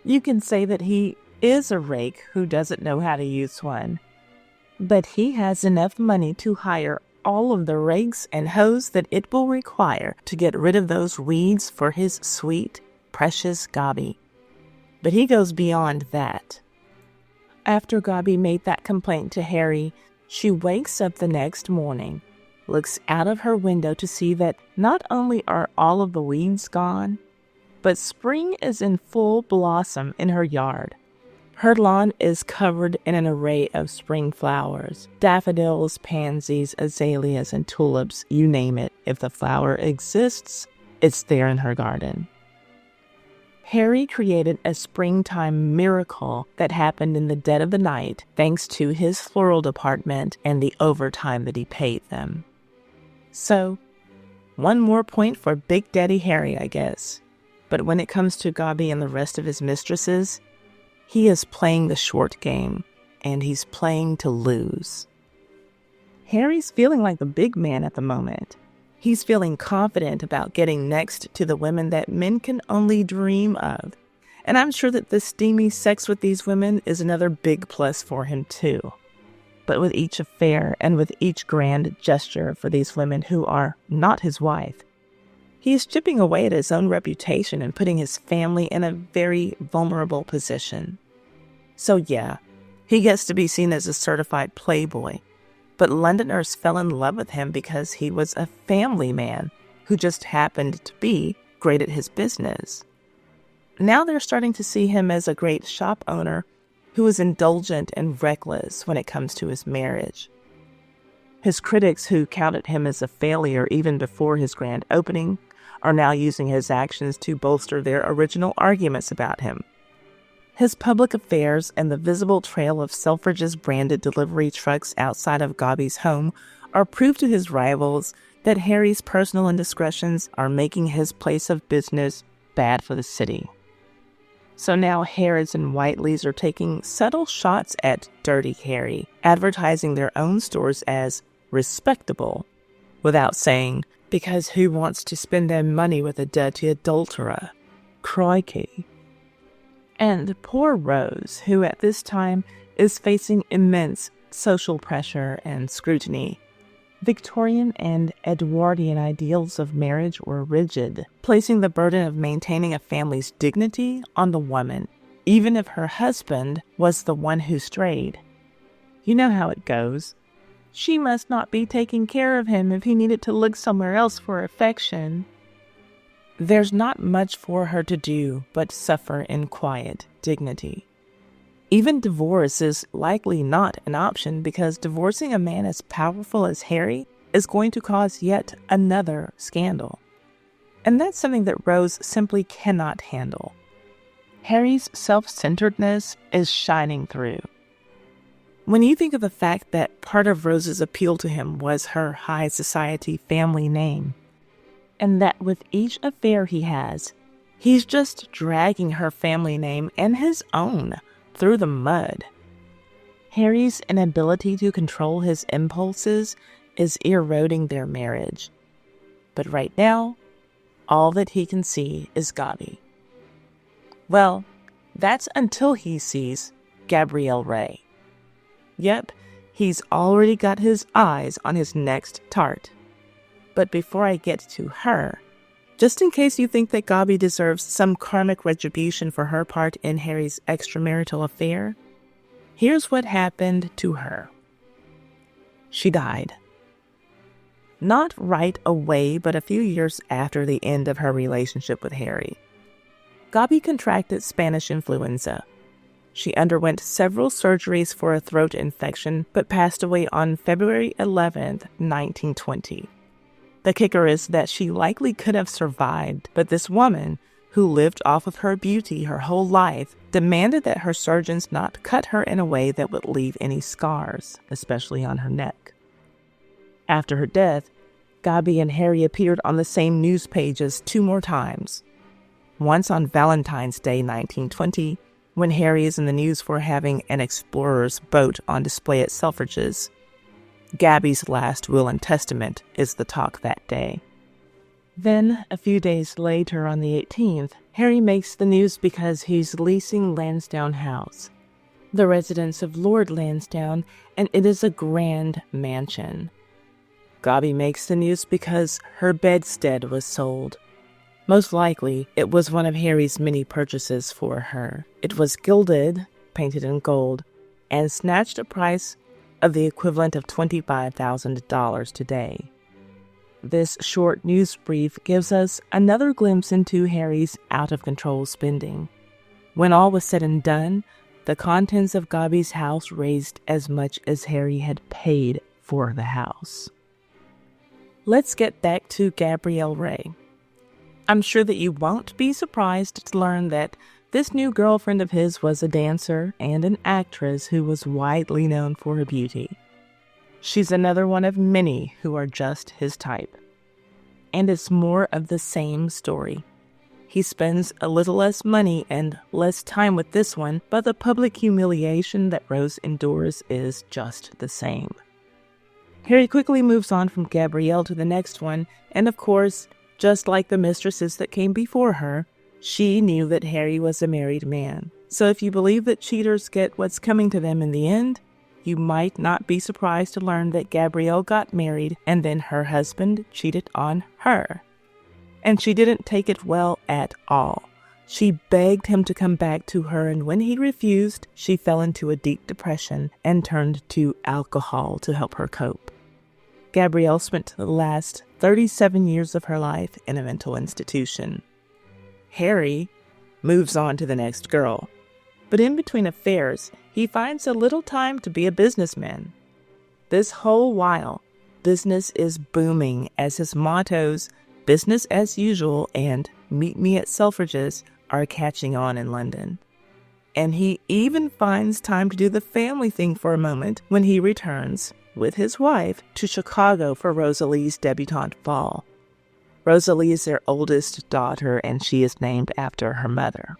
You can say that he is a rake who doesn't know how to use one. But he has enough money to hire all of the rakes and hoes that it will require to get rid of those weeds for his sweet, precious Gaby. But he goes beyond that. After Gaby made that complaint to Harry, she wakes up the next morning, looks out of her window to see that not only are all of the weeds gone, but spring is in full blossom in her yard. Her lawn is covered in an array of spring flowers, daffodils, pansies, azaleas, and tulips, you name it. If the flower exists, it's there in her garden. Harry created a springtime miracle that happened in the dead of the night thanks to his floral department and the overtime that he paid them. So, one more point for Big Daddy Harry, I guess. But when it comes to Gaby and the rest of his mistresses, he is playing the short game, and he's playing to lose. Harry's feeling like the big man at the moment. He's feeling confident about getting next to the women that men can only dream of. And I'm sure that the steamy sex with these women is another big plus for him too. But with each affair and with each grand gesture for these women who are not his wife, he is chipping away at his own reputation and putting his family in a very vulnerable position. So yeah, he gets to be seen as a certified playboy, but Londoners fell in love with him because he was a family man who just happened to be great at his business. Now they're starting to see him as a great shop owner who is indulgent and reckless when it comes to his marriage. His critics, who counted him as a failure even before his grand opening, are now using his actions to bolster their original arguments about him. His public affairs and the visible trail of Selfridge's branded delivery trucks outside of Gaby's home are proof to his rivals that Harry's personal indiscretions are making his place of business bad for the city. So now Harrods and Whiteleys are taking subtle shots at Dirty Harry, advertising their own stores as respectable, without saying, because who wants to spend their money with a dirty adulterer? Crikey. And poor Rose, who at this time is facing immense social pressure and scrutiny. Victorian and Edwardian ideals of marriage were rigid, placing the burden of maintaining a family's dignity on the woman, even if her husband was the one who strayed. You know how it goes. She must not be taking care of him if he needed to look somewhere else for affection. There's not much for her to do but suffer in quiet dignity. Even divorce is likely not an option because divorcing a man as powerful as Harry is going to cause yet another scandal. And that's something that Rose simply cannot handle. Harry's self-centeredness is shining through. When you think of the fact that part of Rose's appeal to him was her high society family name, and that with each affair he has, he's just dragging her family name and his own through the mud. Harry's inability to control his impulses is eroding their marriage. But right now, all that he can see is Gaby. Well, that's until he sees Gabrielle Ray. Yep, he's already got his eyes on his next tart. But before I get to her, just in case you think that Gaby deserves some karmic retribution for her part in Harry's extramarital affair, here's what happened to her. She died. Not right away, but a few years after the end of her relationship with Harry. Gaby contracted Spanish influenza. She underwent several surgeries for a throat infection, but passed away on February 11th, 1920. The kicker is that she likely could have survived, but this woman, who lived off of her beauty her whole life, demanded that her surgeons not cut her in a way that would leave any scars, especially on her neck. After her death, Gaby and Harry appeared on the same news pages 2 more times. Once on Valentine's Day 1920, when Harry is in the news for having an explorer's boat on display at Selfridge's. Gaby's last will and testament is the talk that day. Then, a few days later on the 18th, Harry makes the news because he's leasing Lansdowne House, the residence of Lord Lansdowne, and it is a grand mansion. Gaby makes the news because her bedstead was sold. Most likely, it was one of Harry's many purchases for her. It was gilded, painted in gold, and snatched a price of the equivalent of $25,000 today. This short news brief gives us another glimpse into Harry's out-of-control spending. When all was said and done, the contents of Gaby's house raised as much as Harry had paid for the house. Let's get back to Gabrielle Ray. I'm sure that you won't be surprised to learn that this new girlfriend of his was a dancer and an actress who was widely known for her beauty. She's another one of many who are just his type. And it's more of the same story. He spends a little less money and less time with this one, but the public humiliation that Rose endures is just the same. Harry quickly moves on from Gabrielle to the next one, and of course, just like the mistresses that came before her, she knew that Harry was a married man. So if you believe that cheaters get what's coming to them in the end, you might not be surprised to learn that Gabrielle got married and then her husband cheated on her. And she didn't take it well at all. She begged him to come back to her, and when he refused, she fell into a deep depression and turned to alcohol to help her cope. Gabrielle spent the last 37 years of her life in a mental institution. Harry moves on to the next girl, but in between affairs, he finds a little time to be a businessman. This whole while, business is booming as his mottos, business as usual and meet me at Selfridge's, are catching on in London. And he even finds time to do the family thing for a moment when he returns, with his wife, to Chicago for Rosalie's debutante ball. Rosalie is their oldest daughter, and she is named after her mother.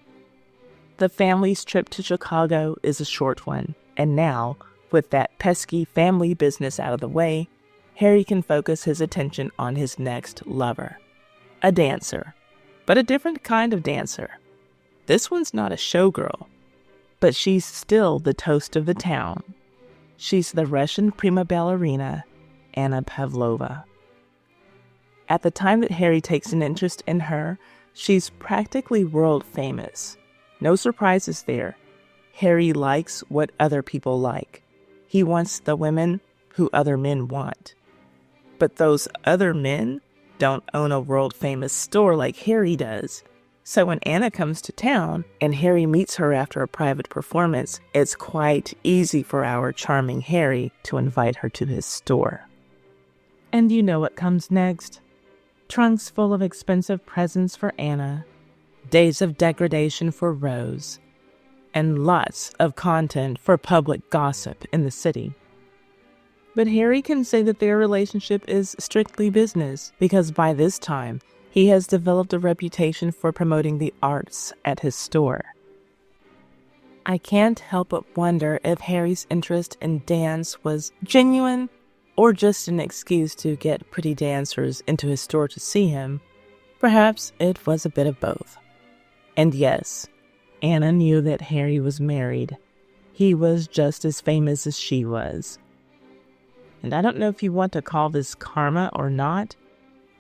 The family's trip to Chicago is a short one, and now, with that pesky family business out of the way, Harry can focus his attention on his next lover. A dancer, but a different kind of dancer. This one's not a showgirl, but she's still the toast of the town. She's the Russian prima ballerina, Anna Pavlova. At the time that Harry takes an interest in her, she's practically world famous. No surprises there. Harry likes what other people like. He wants the women who other men want. But those other men don't own a world-famous store like Harry does. So when Anna comes to town and Harry meets her after a private performance, it's quite easy for our charming Harry to invite her to his store. And you know what comes next. Trunks full of expensive presents for Anna, days of degradation for Rose, and lots of content for public gossip in the city. But Harry can say that their relationship is strictly business because by this time, he has developed a reputation for promoting the arts at his store. I can't help but wonder if Harry's interest in dance was genuine or just an excuse to get pretty dancers into his store to see him. Perhaps it was a bit of both. And yes, Anna knew that Harry was married. He was just as famous as she was. And I don't know if you want to call this karma or not,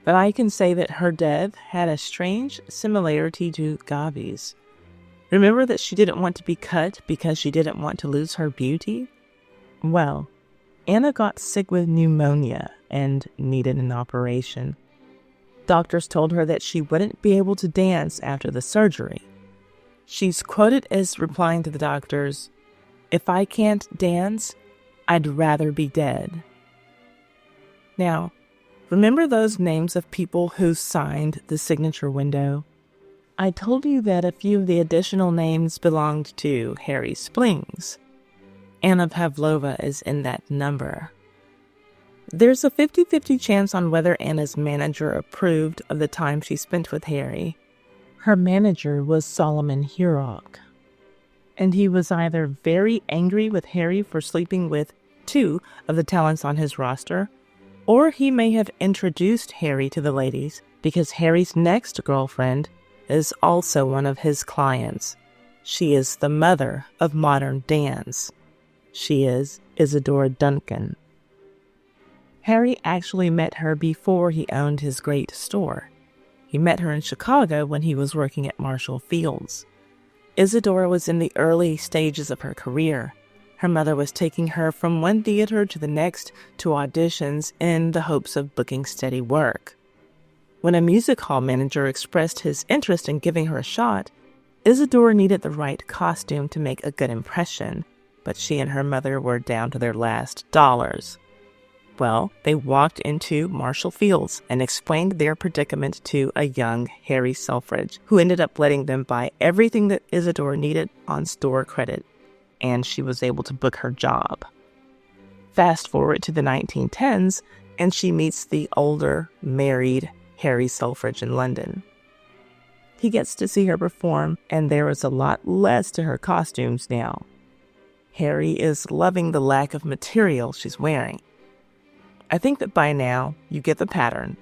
but I can say that her death had a strange similarity to Gaby's. Remember that she didn't want to be cut because she didn't want to lose her beauty? Well, Anna got sick with pneumonia and needed an operation. Doctors told her that she wouldn't be able to dance after the surgery. She's quoted as replying to the doctors, "If I can't dance, I'd rather be dead." Now, remember those names of people who signed the signature window? I told you that a few of the additional names belonged to Harry Splings. Anna Pavlova is in that number. There's a 50-50 chance on whether Anna's manager approved of the time she spent with Harry. Her manager was Solomon Hurock, and he was either very angry with Harry for sleeping with two of the talents on his roster, or he may have introduced Harry to the ladies because Harry's next girlfriend is also one of his clients. She is the mother of modern dance. She is Isadora Duncan. Harry actually met her before he owned his great store. He met her in Chicago when he was working at Marshall Field's. Isadora was in the early stages of her career. Her mother was taking her from one theater to the next to auditions in the hopes of booking steady work. When a music hall manager expressed his interest in giving her a shot, Isadora needed the right costume to make a good impression, but she and her mother were down to their last dollars. Well, they walked into Marshall Field's and explained their predicament to a young Harry Selfridge, who ended up letting them buy everything that Isadora needed on store credit, and she was able to book her job. Fast forward to the 1910s, and she meets the older, married Harry Selfridge in London. He gets to see her perform, and there is a lot less to her costumes now. Harry is loving the lack of material she's wearing. I think that by now, you get the pattern.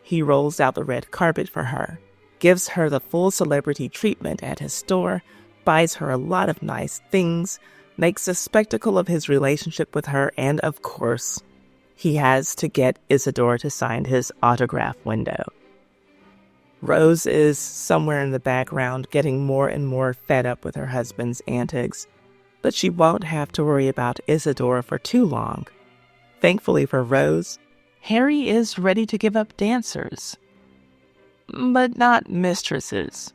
He rolls out the red carpet for her, gives her the full celebrity treatment at his store, buys her a lot of nice things, makes a spectacle of his relationship with her, and of course, he has to get Isidore to sign his autograph window. Rose is somewhere in the background, getting more and more fed up with her husband's antics, but she won't have to worry about Isidore for too long. Thankfully for Rose, Harry is ready to give up dancers, but not mistresses.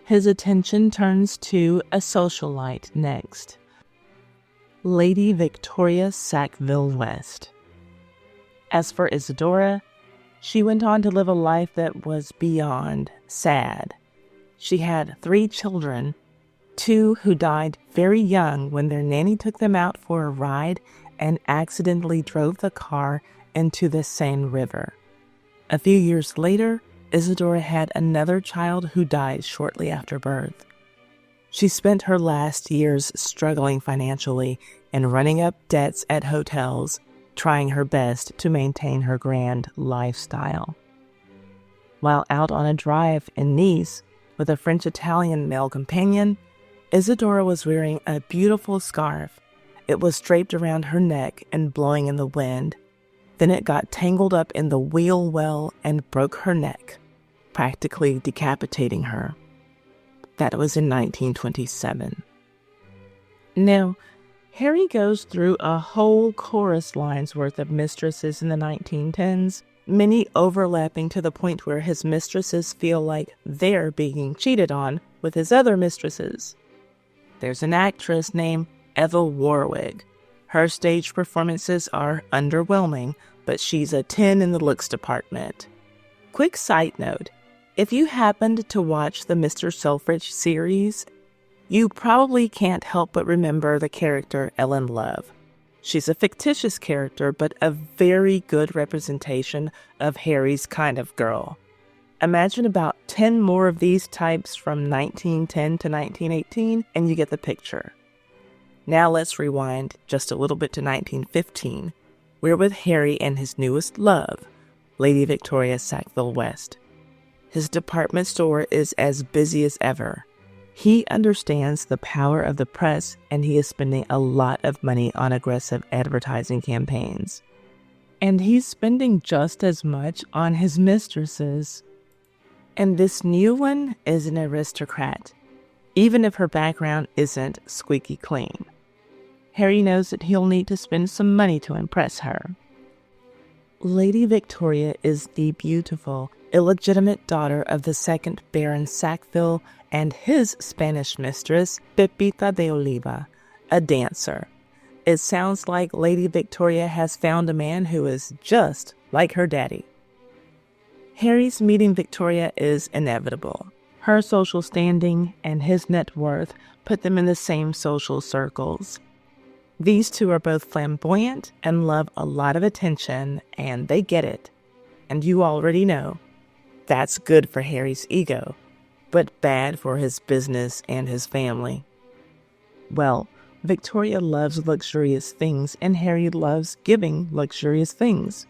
His attention turns to a socialite next, Lady Victoria Sackville West. As for Isadora, she went on to live a life that was beyond sad. She had 3 children, 2 who died very young when their nanny took them out for a ride and accidentally drove the car into the Seine River. A few years later, Isadora had another child who died shortly after birth. She spent her last years struggling financially and running up debts at hotels, trying her best to maintain her grand lifestyle. While out on a drive in Nice with a French-Italian male companion, Isadora was wearing a beautiful scarf. It was draped around her neck and blowing in the wind. Then it got tangled up in the wheel well and broke her neck, practically decapitating her. That was in 1927. Now, Harry goes through a whole chorus line's worth of mistresses in the 1910s, many overlapping to the point where his mistresses feel like they're being cheated on with his other mistresses. There's an actress named Eva Warwick. Her stage performances are underwhelming, but she's a 10 in the looks department. Quick side note, if you happened to watch the Mr. Selfridge series, you probably can't help but remember the character Ellen Love. She's a fictitious character, but a very good representation of Harry's kind of girl. Imagine about 10 more of these types from 1910 to 1918, and you get the picture. Now let's rewind just a little bit to 1915. We're with Harry and his newest love, Lady Victoria Sackville West. His department store is as busy as ever. He understands the power of the press, and he is spending a lot of money on aggressive advertising campaigns. And he's spending just as much on his mistresses. And this new one is an aristocrat, even if her background isn't squeaky clean. Harry knows that he'll need to spend some money to impress her. Lady Victoria is the beautiful, illegitimate daughter of the second Baron Sackville and his Spanish mistress, Pepita de Oliva, a dancer. It sounds like Lady Victoria has found a man who is just like her daddy. Harry's meeting Victoria is inevitable. Her social standing and his net worth put them in the same social circles. These two are both flamboyant and love a lot of attention, and they get it. And you already know, that's good for Harry's ego, but bad for his business and his family. Well, Victoria loves luxurious things, and Harry loves giving luxurious things.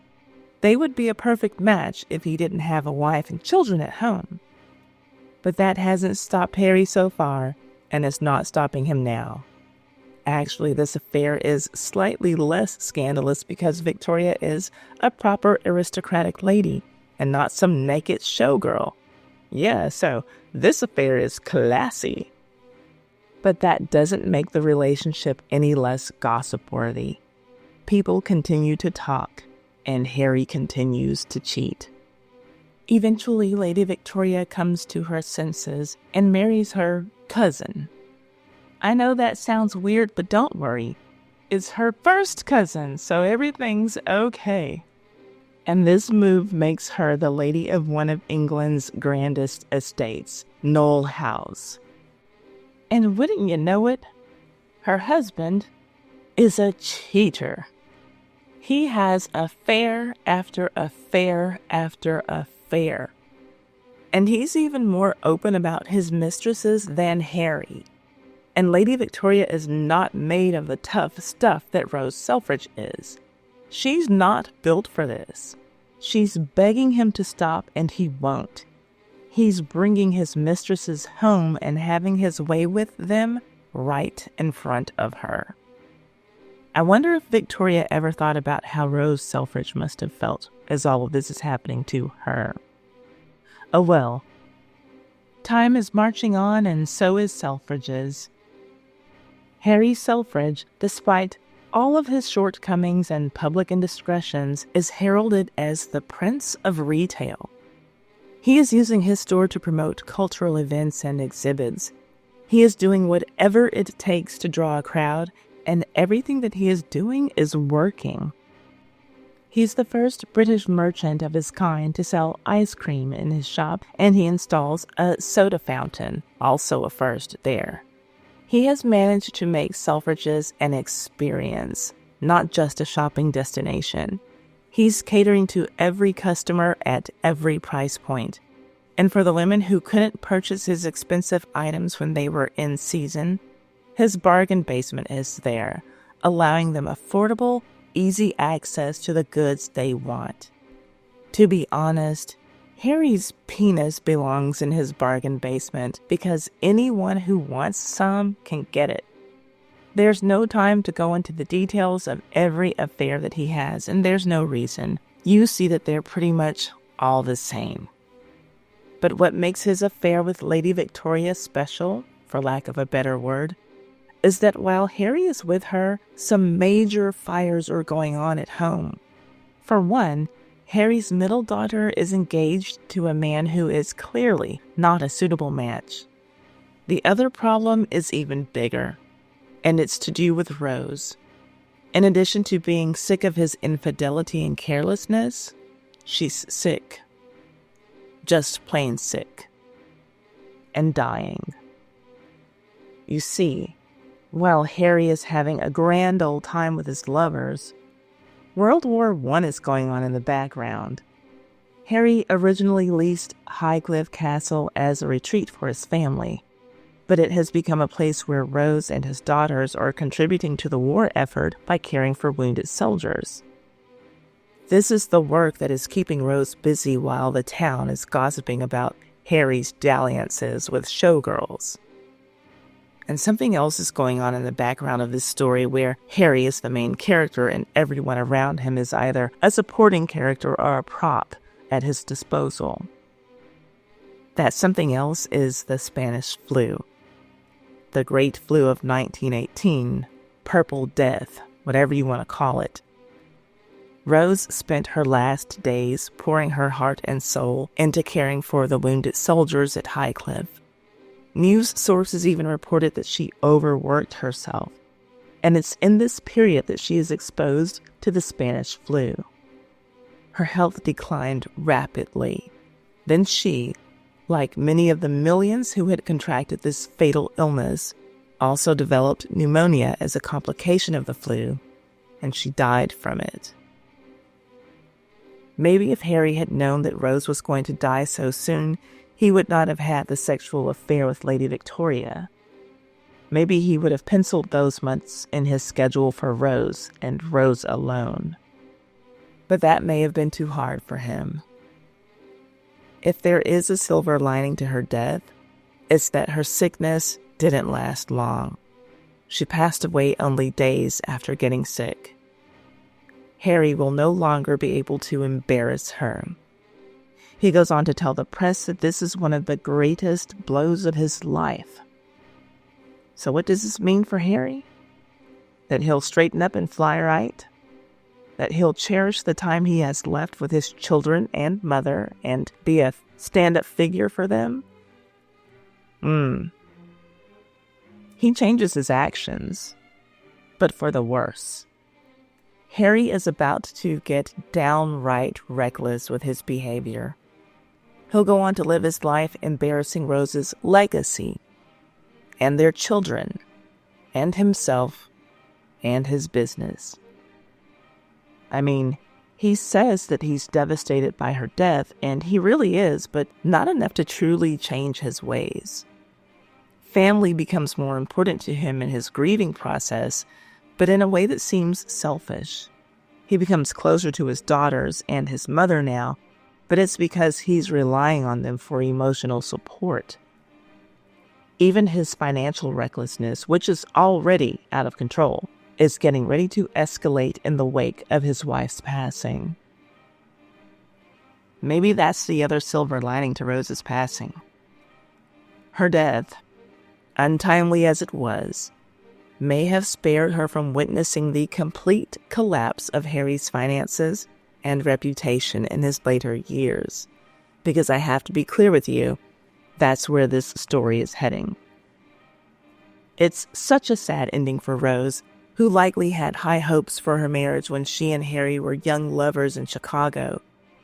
They would be a perfect match if he didn't have a wife and children at home. But that hasn't stopped Harry so far, and it's not stopping him now. Actually, this affair is slightly less scandalous because Victoria is a proper aristocratic lady and not some naked showgirl. Yeah, so this affair is classy. But that doesn't make the relationship any less gossip-worthy. People continue to talk, and Harry continues to cheat. Eventually, Lady Victoria comes to her senses and marries her cousin. I know that sounds weird, but don't worry. It's her first cousin, so everything's okay. And this move makes her the lady of one of England's grandest estates, Knole House. And wouldn't you know it, her husband is a cheater. He has affair after affair after affair. And he's even more open about his mistresses than Harry. And Lady Victoria is not made of the tough stuff that Rose Selfridge is. She's not built for this. She's begging him to stop, and he won't. He's bringing his mistresses home and having his way with them right in front of her. I wonder if Victoria ever thought about how Rose Selfridge must have felt as all of this is happening to her. Oh well. Time is marching on, and so is Selfridge's. Harry Selfridge, despite all of his shortcomings and public indiscretions, is heralded as the Prince of Retail. He is using his store to promote cultural events and exhibits. He is doing whatever it takes to draw a crowd, and everything that he is doing is working. He's the first British merchant of his kind to sell ice cream in his shop, and he installs a soda fountain, also a first there. He has managed to make Selfridge's an experience, not just a shopping destination. He's catering to every customer at every price point. And for the women who couldn't purchase his expensive items when they were in season, his bargain basement is there, allowing them affordable, easy access to the goods they want. To be honest, Harry's penis belongs in his bargain basement because anyone who wants some can get it. There's no time to go into the details of every affair that he has, and there's no reason. You see that they're pretty much all the same. But what makes his affair with Lady Victoria special, for lack of a better word, is that while Harry is with her, some major fires are going on at home. For one, Harry's middle daughter is engaged to a man who is clearly not a suitable match. The other problem is even bigger, and it's to do with Rose. In addition to being sick of his infidelity and carelessness, she's sick. Just plain sick. And dying. You see, while Harry is having a grand old time with his lovers, World War I is going on in the background. Harry originally leased Highcliffe Castle as a retreat for his family, but it has become a place where Rose and his daughters are contributing to the war effort by caring for wounded soldiers. This is the work that is keeping Rose busy while the town is gossiping about Harry's dalliances with showgirls. And something else is going on in the background of this story where Harry is the main character and everyone around him is either a supporting character or a prop at his disposal. That something else is the Spanish flu. The Great Flu of 1918, Purple Death, whatever you want to call it. Rose spent her last days pouring her heart and soul into caring for the wounded soldiers at Highcliffe. News sources even reported that she overworked herself, and it's in this period that she is exposed to the Spanish flu. Her health declined rapidly. Then she, like many of the millions who had contracted this fatal illness, also developed pneumonia as a complication of the flu, and she died from it. Maybe if Harry had known that Rose was going to die so soon, he would not have had the sexual affair with Lady Victoria. Maybe he would have penciled those months in his schedule for Rose and Rose alone. But that may have been too hard for him. If there is a silver lining to her death, it's that her sickness didn't last long. She passed away only days after getting sick. Harry will no longer be able to embarrass her. He goes on to tell the press that this is one of the greatest blows of his life. So what does this mean for Harry? That he'll straighten up and fly right? That he'll cherish the time he has left with his children and mother and be a stand-up figure for them? He changes his actions, but for the worse. Harry is about to get downright reckless with his behavior. He'll go on to live his life embarrassing Rose's legacy, and their children, and himself, and his business. I mean, he says that he's devastated by her death, and he really is, but not enough to truly change his ways. Family becomes more important to him in his grieving process, but in a way that seems selfish. He becomes closer to his daughters and his mother now, but it's because he's relying on them for emotional support. Even his financial recklessness, which is already out of control, is getting ready to escalate in the wake of his wife's passing. Maybe that's the other silver lining to Rose's passing. Her death, untimely as it was, may have spared her from witnessing the complete collapse of Harry's finances and reputation in his later years. Because I have to be clear with you, that's where this story is heading. It's such a sad ending for Rose, who likely had high hopes for her marriage when she and Harry were young lovers in Chicago.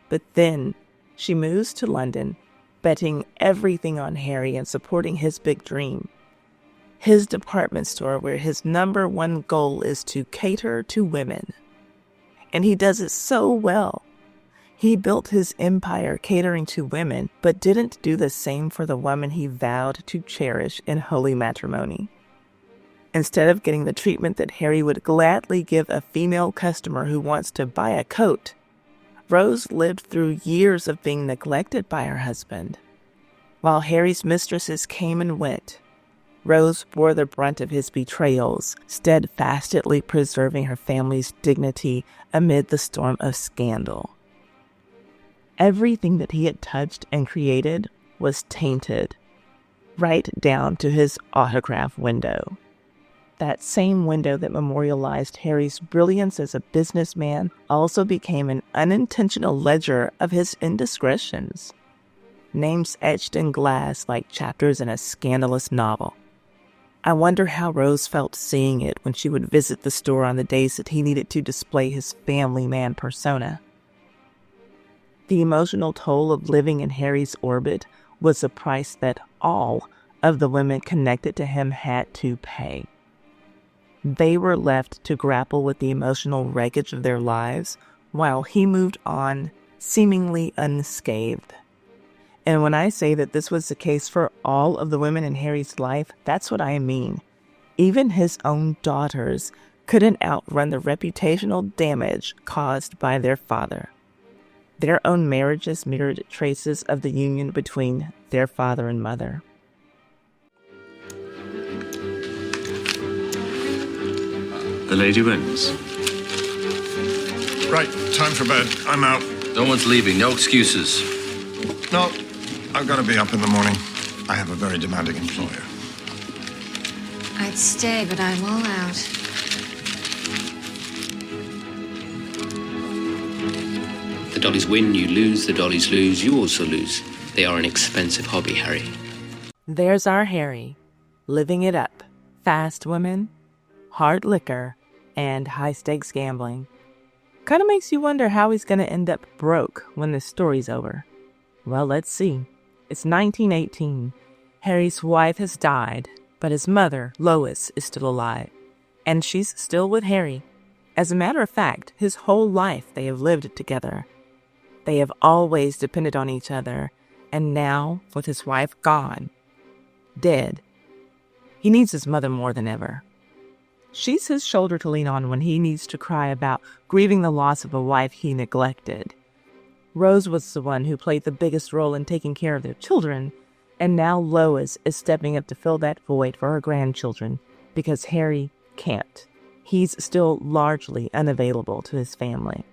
But then she moves to London, betting everything on Harry and supporting his big dream. His department store where his number one goal is to cater to women. And he does it so well. He built his empire catering to women, but didn't do the same for the woman he vowed to cherish in holy matrimony. Instead of getting the treatment that Harry would gladly give a female customer who wants to buy a coat, Rose lived through years of being neglected by her husband. While Harry's mistresses came and went, Rose bore the brunt of his betrayals, steadfastly preserving her family's dignity amid the storm of scandal. Everything that he had touched and created was tainted, right down to his autograph window. That same window that memorialized Harry's brilliance as a businessman also became an unintentional ledger of his indiscretions. Names etched in glass like chapters in a scandalous novel. I wonder how Rose felt seeing it when she would visit the store on the days that he needed to display his family man persona. The emotional toll of living in Harry's orbit was a price that all of the women connected to him had to pay. They were left to grapple with the emotional wreckage of their lives while he moved on seemingly unscathed. And when I say that this was the case for all of the women in Harry's life, that's what I mean. Even his own daughters couldn't outrun the reputational damage caused by their father. Their own marriages mirrored traces of the union between their father and mother. The lady wins. Right, time for bed. I'm out. No one's leaving, no excuses. No, I've got to be up in the morning. I have a very demanding employer. I'd stay, but I'm all out. The Dollys win, you lose. The Dollys lose, you also lose. They are an expensive hobby, Harry. There's our Harry, living it up. Fast women, hard liquor, and high-stakes gambling. Kind of makes you wonder how he's going to end up broke when this story's over. Well, let's see. It's 1918. Harry's wife has died, but his mother, Lois, is still alive. And she's still with Harry. As a matter of fact, his whole life they have lived together. They have always depended on each other, and now, with his wife gone, dead, he needs his mother more than ever. She's his shoulder to lean on when he needs to cry about grieving the loss of a wife he neglected. Rose was the one who played the biggest role in taking care of their children, and now Lois is stepping up to fill that void for her grandchildren because Harry can't. He's still largely unavailable to his family.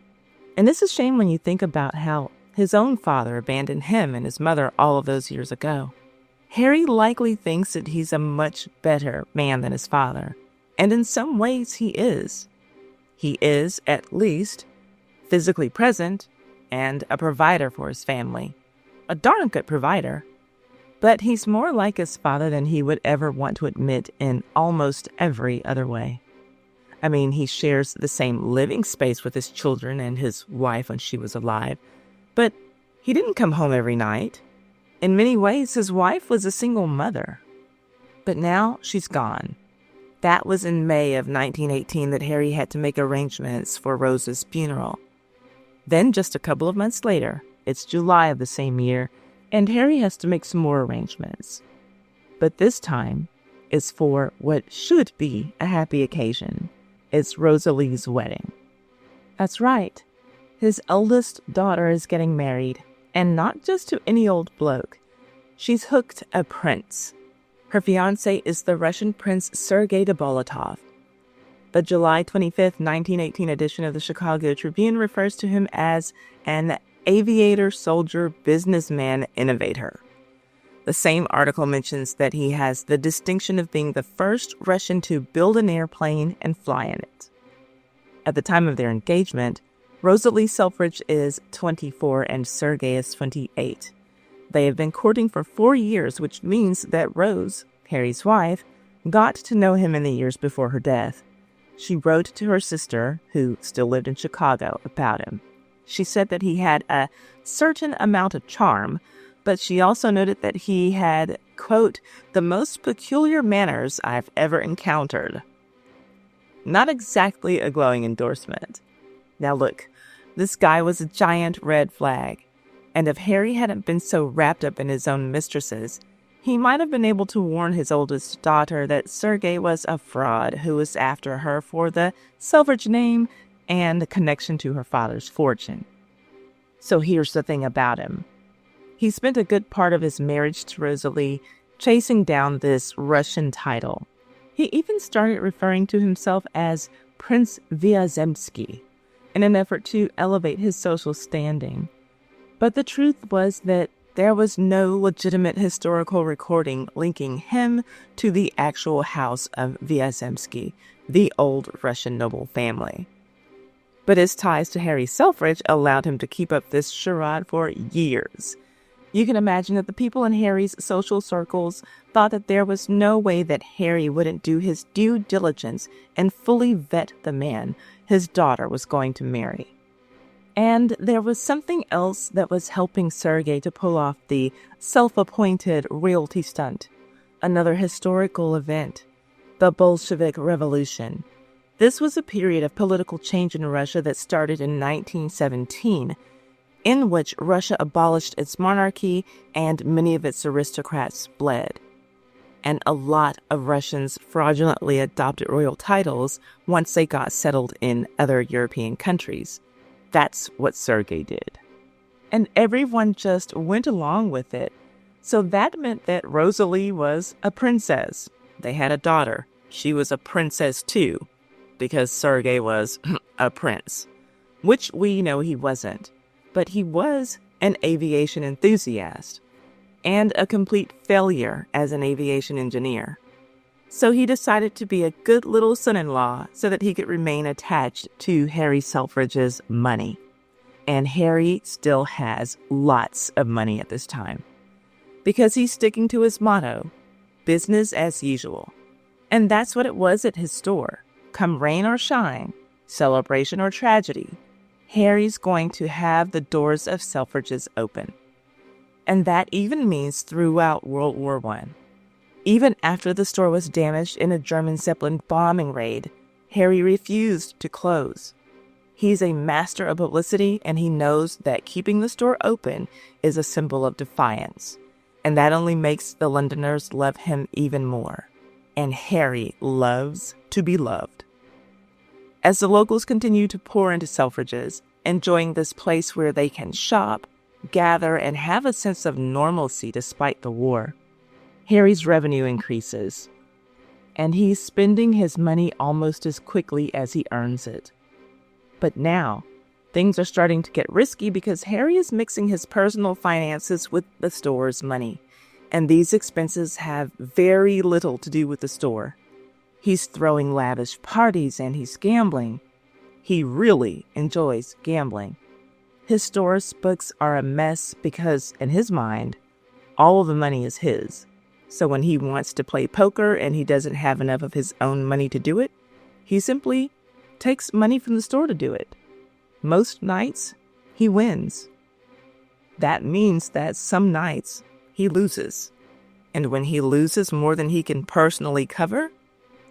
And it's a shame when you think about how his own father abandoned him and his mother all of those years ago. Harry likely thinks that he's a much better man than his father, and in some ways he is. He is, at least, physically present and a provider for his family. A darn good provider. But he's more like his father than he would ever want to admit in almost every other way. I mean, he shares the same living space with his children and his wife when she was alive, but he didn't come home every night. In many ways, his wife was a single mother. But now she's gone. That was in May of 1918 that Harry had to make arrangements for Rose's funeral. Then, just a couple of months later, it's July of the same year, and Harry has to make some more arrangements. But this time, it's for what should be a happy occasion. It's Rosalie's wedding. That's right. His eldest daughter is getting married, and not just to any old bloke. She's hooked a prince. Her fiancé is the Russian Prince Sergei Bolotov. The July 25, 1918 edition of the Chicago Tribune refers to him as an aviator, soldier, businessman, innovator. The same article mentions that he has the distinction of being the first Russian to build an airplane and fly in it. At the time of their engagement, Rosalie Selfridge is 24 and Sergei is 28. They have been courting for 4 years, which means that Rose, Harry's wife, got to know him in the years before her death. She wrote to her sister, who still lived in Chicago, about him. She said that he had a certain amount of charm, but she also noted that he had, quote, the most peculiar manners I've ever encountered. Not exactly a glowing endorsement. Now look, this guy was a giant red flag. And if Harry hadn't been so wrapped up in his own mistresses, he might have been able to warn his oldest daughter that Sergei was a fraud who was after her for the Selfridge name and the connection to her father's fortune. So here's the thing about him. He spent a good part of his marriage to Rosalie chasing down this Russian title. He even started referring to himself as Prince Vyazemsky in an effort to elevate his social standing. But the truth was that there was no legitimate historical recording linking him to the actual house of Vyazemsky, the old Russian noble family. But his ties to Harry Selfridge allowed him to keep up this charade for years. You can imagine that the people in Harry's social circles thought that there was no way that Harry wouldn't do his due diligence and fully vet the man his daughter was going to marry. And there was something else that was helping Sergei to pull off the self-appointed royalty stunt, another historical event, the Bolshevik Revolution. This was a period of political change in Russia that started in 1917, in which Russia abolished its monarchy and many of its aristocrats fled. And a lot of Russians fraudulently adopted royal titles once they got settled in other European countries. That's what Sergei did. And everyone just went along with it. So that meant that Rosalie was a princess. They had a daughter. She was a princess too, because Sergei was a prince, which we know he wasn't. But he was an aviation enthusiast and a complete failure as an aviation engineer. So he decided to be a good little son-in-law so that he could remain attached to Harry Selfridge's money. And Harry still has lots of money at this time, because he's sticking to his motto, business as usual. And that's what it was at his store. Come rain or shine, celebration or tragedy, Harry's going to have the doors of Selfridge's open. And that even means throughout World War I. Even after the store was damaged in a German Zeppelin bombing raid, Harry refused to close. He's a master of publicity, and he knows that keeping the store open is a symbol of defiance. And that only makes the Londoners love him even more. And Harry loves to be loved. As the locals continue to pour into Selfridge's, enjoying this place where they can shop, gather, and have a sense of normalcy despite the war, Harry's revenue increases, and he's spending his money almost as quickly as he earns it. But now, things are starting to get risky because Harry is mixing his personal finances with the store's money, and these expenses have very little to do with the store. He's throwing lavish parties and he's gambling. He really enjoys gambling. His store's books are a mess because, in his mind, all of the money is his. So when he wants to play poker and he doesn't have enough of his own money to do it, he simply takes money from the store to do it. Most nights, he wins. That means that some nights, he loses. And when he loses more than he can personally cover,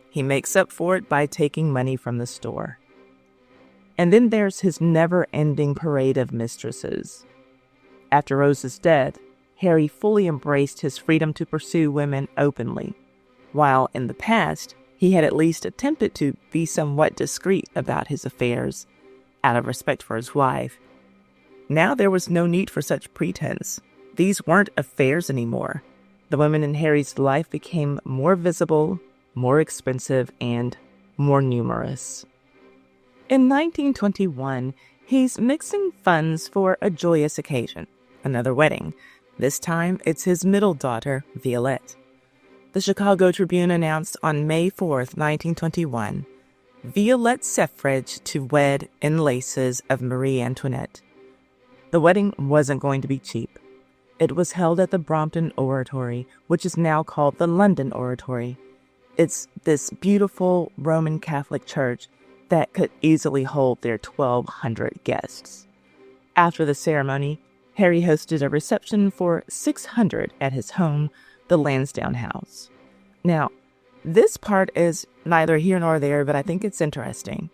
he makes up for it by taking money from the store. And then there's his never-ending parade of mistresses. After Rose's death, Harry fully embraced his freedom to pursue women openly, while in the past, he had at least attempted to be somewhat discreet about his affairs, out of respect for his wife. Now there was no need for such pretense. These weren't affairs anymore. The women in Harry's life became more visible, more expensive, and more numerous. In 1921, he's mixing funds for a joyous occasion, another wedding. This time, it's his middle daughter, Violette. The Chicago Tribune announced on May 4th, 1921, Violette Selfridge to wed in laces of Marie Antoinette. The wedding wasn't going to be cheap. It was held at the Brompton Oratory, which is now called the London Oratory. It's this beautiful Roman Catholic church that could easily hold their 1,200 guests. After the ceremony, Harry hosted a reception for 600 at his home, the Lansdowne House. Now, this part is neither here nor there, but I think it's interesting.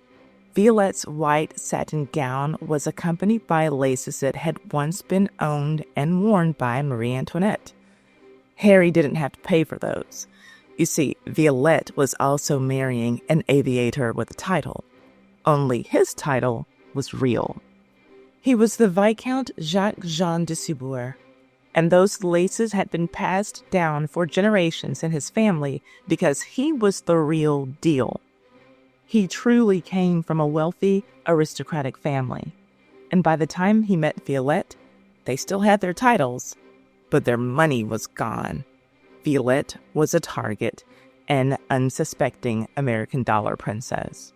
Violette's white satin gown was accompanied by laces that had once been owned and worn by Marie Antoinette. Harry didn't have to pay for those. You see, Violette was also marrying an aviator with a title. Only his title was real. He was the Viscount Jacques-Jean de Cibourg, and those laces had been passed down for generations in his family because he was the real deal. He truly came from a wealthy, aristocratic family, and by the time he met Violette, they still had their titles, but their money was gone. Violette was a target, an unsuspecting American dollar princess.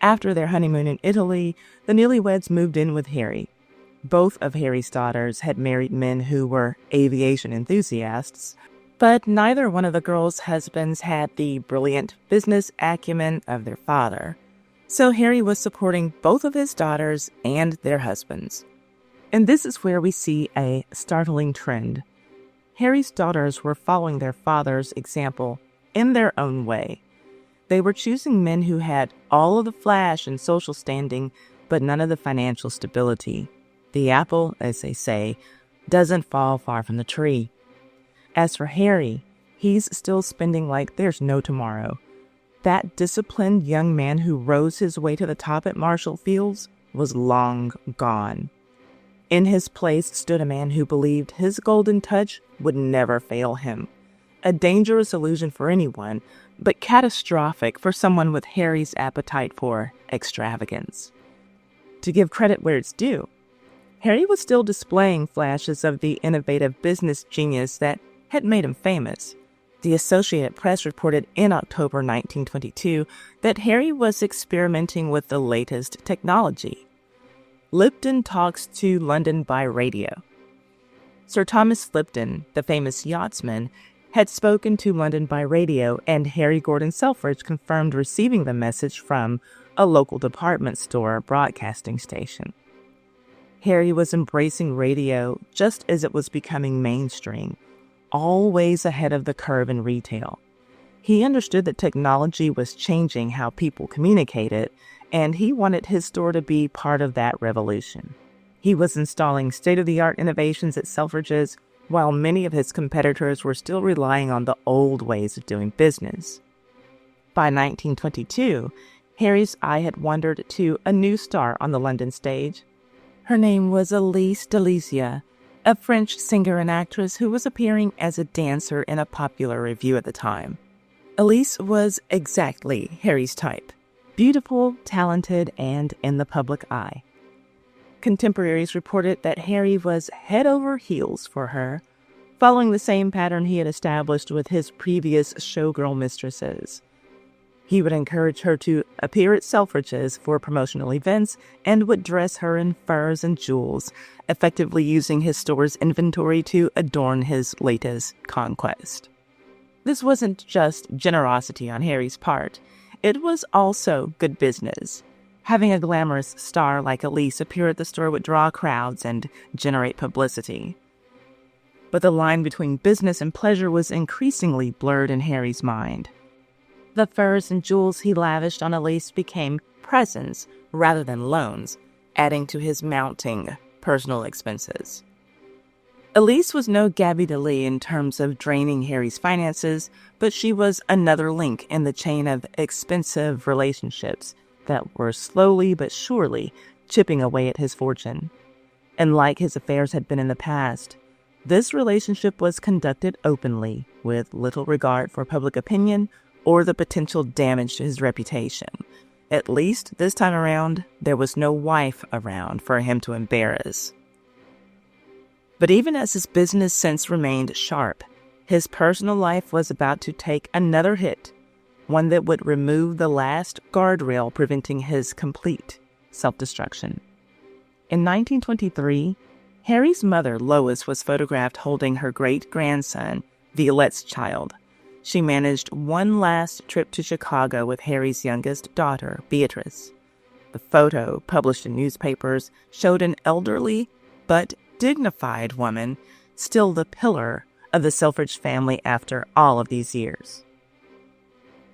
After their honeymoon in Italy, the newlyweds moved in with Harry. Both of Harry's daughters had married men who were aviation enthusiasts, but neither one of the girls' husbands had the brilliant business acumen of their father. So Harry was supporting both of his daughters and their husbands. And this is where we see a startling trend. Harry's daughters were following their father's example in their own way. They were choosing men who had all of the flash and social standing, but none of the financial stability. The apple, as they say, doesn't fall far from the tree. As for Harry, he's still spending like there's no tomorrow. That disciplined young man who rose his way to the top at Marshall Fields was long gone. In his place stood a man who believed his golden touch would never fail him. A dangerous illusion for anyone, but catastrophic for someone with Harry's appetite for extravagance. To give credit where it's due, Harry was still displaying flashes of the innovative business genius that had made him famous. The Associated Press reported in October 1922 that Harry was experimenting with the latest technology. Lipton talks to London by radio. Sir Thomas Lipton, the famous yachtsman, had spoken to London by radio, and Harry Gordon Selfridge confirmed receiving the message from a local department store broadcasting station. Harry was embracing radio just as it was becoming mainstream, always ahead of the curve in retail. He understood that technology was changing how people communicated, and he wanted his store to be part of that revolution. He was installing state-of-the-art innovations at Selfridge's, while many of his competitors were still relying on the old ways of doing business. By 1922, Harry's eye had wandered to a new star on the London stage. Her name was Elise Deslys, a French singer and actress who was appearing as a dancer in a popular revue at the time. Elise was exactly Harry's type: beautiful, talented, and in the public eye. Contemporaries reported that Harry was head over heels for her, following the same pattern he had established with his previous showgirl mistresses. He would encourage her to appear at Selfridge's for promotional events and would dress her in furs and jewels, effectively using his store's inventory to adorn his latest conquest. This wasn't just generosity on Harry's part. It was also good business. Having a glamorous star like Elise appear at the store would draw crowds and generate publicity. But the line between business and pleasure was increasingly blurred in Harry's mind. The furs and jewels he lavished on Elise became presents rather than loans, adding to his mounting personal expenses. Elise was no Gaby in terms of draining Harry's finances, but she was another link in the chain of expensive relationships that were slowly but surely chipping away at his fortune. And like his affairs had been in the past, This relationship was conducted openly, with little regard for public opinion or the potential damage to his reputation. At least this time around, there was no wife around for him to embarrass. But even as his business sense remained sharp, his personal life was about to take another hit, one that would remove the last guardrail preventing his complete self-destruction. In 1923, Harry's mother, Lois, was photographed holding her great-grandson, Violette's child. She managed one last trip to Chicago with Harry's youngest daughter, Beatrice. The photo, published in newspapers, showed an elderly but dignified woman, still the pillar of the Selfridge family after all of these years.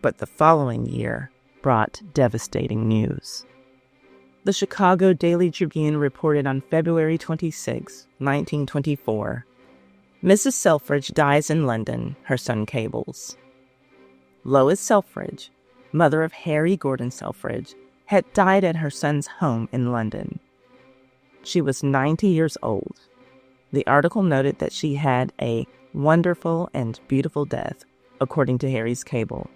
But the following year brought devastating news. The Chicago Daily Tribune reported on February 26, 1924, Mrs. Selfridge dies in London, her son cables. Lois Selfridge, mother of Harry Gordon Selfridge, had died at her son's home in London. She was 90 years old. The article noted that she had a wonderful and beautiful death, according to Harry's cable.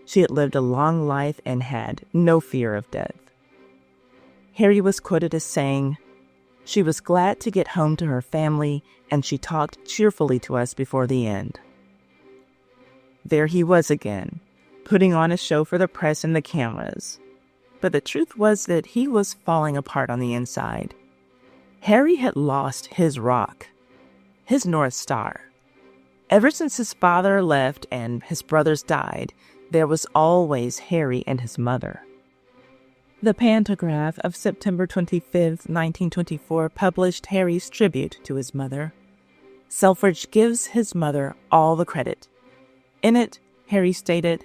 She had lived a long life and had no fear of death. Harry was quoted as saying, "She was glad to get home to her family, and she talked cheerfully to us before the end." There he was again, putting on a show for the press and the cameras. But the truth was that he was falling apart on the inside. Harry had lost his rock, his North Star. Ever since his father left and his brothers died, there was always Harry and his mother. The Pantograph of September 25, 1924, published Harry's tribute to his mother. Selfridge gives his mother all the credit. In it, Harry stated,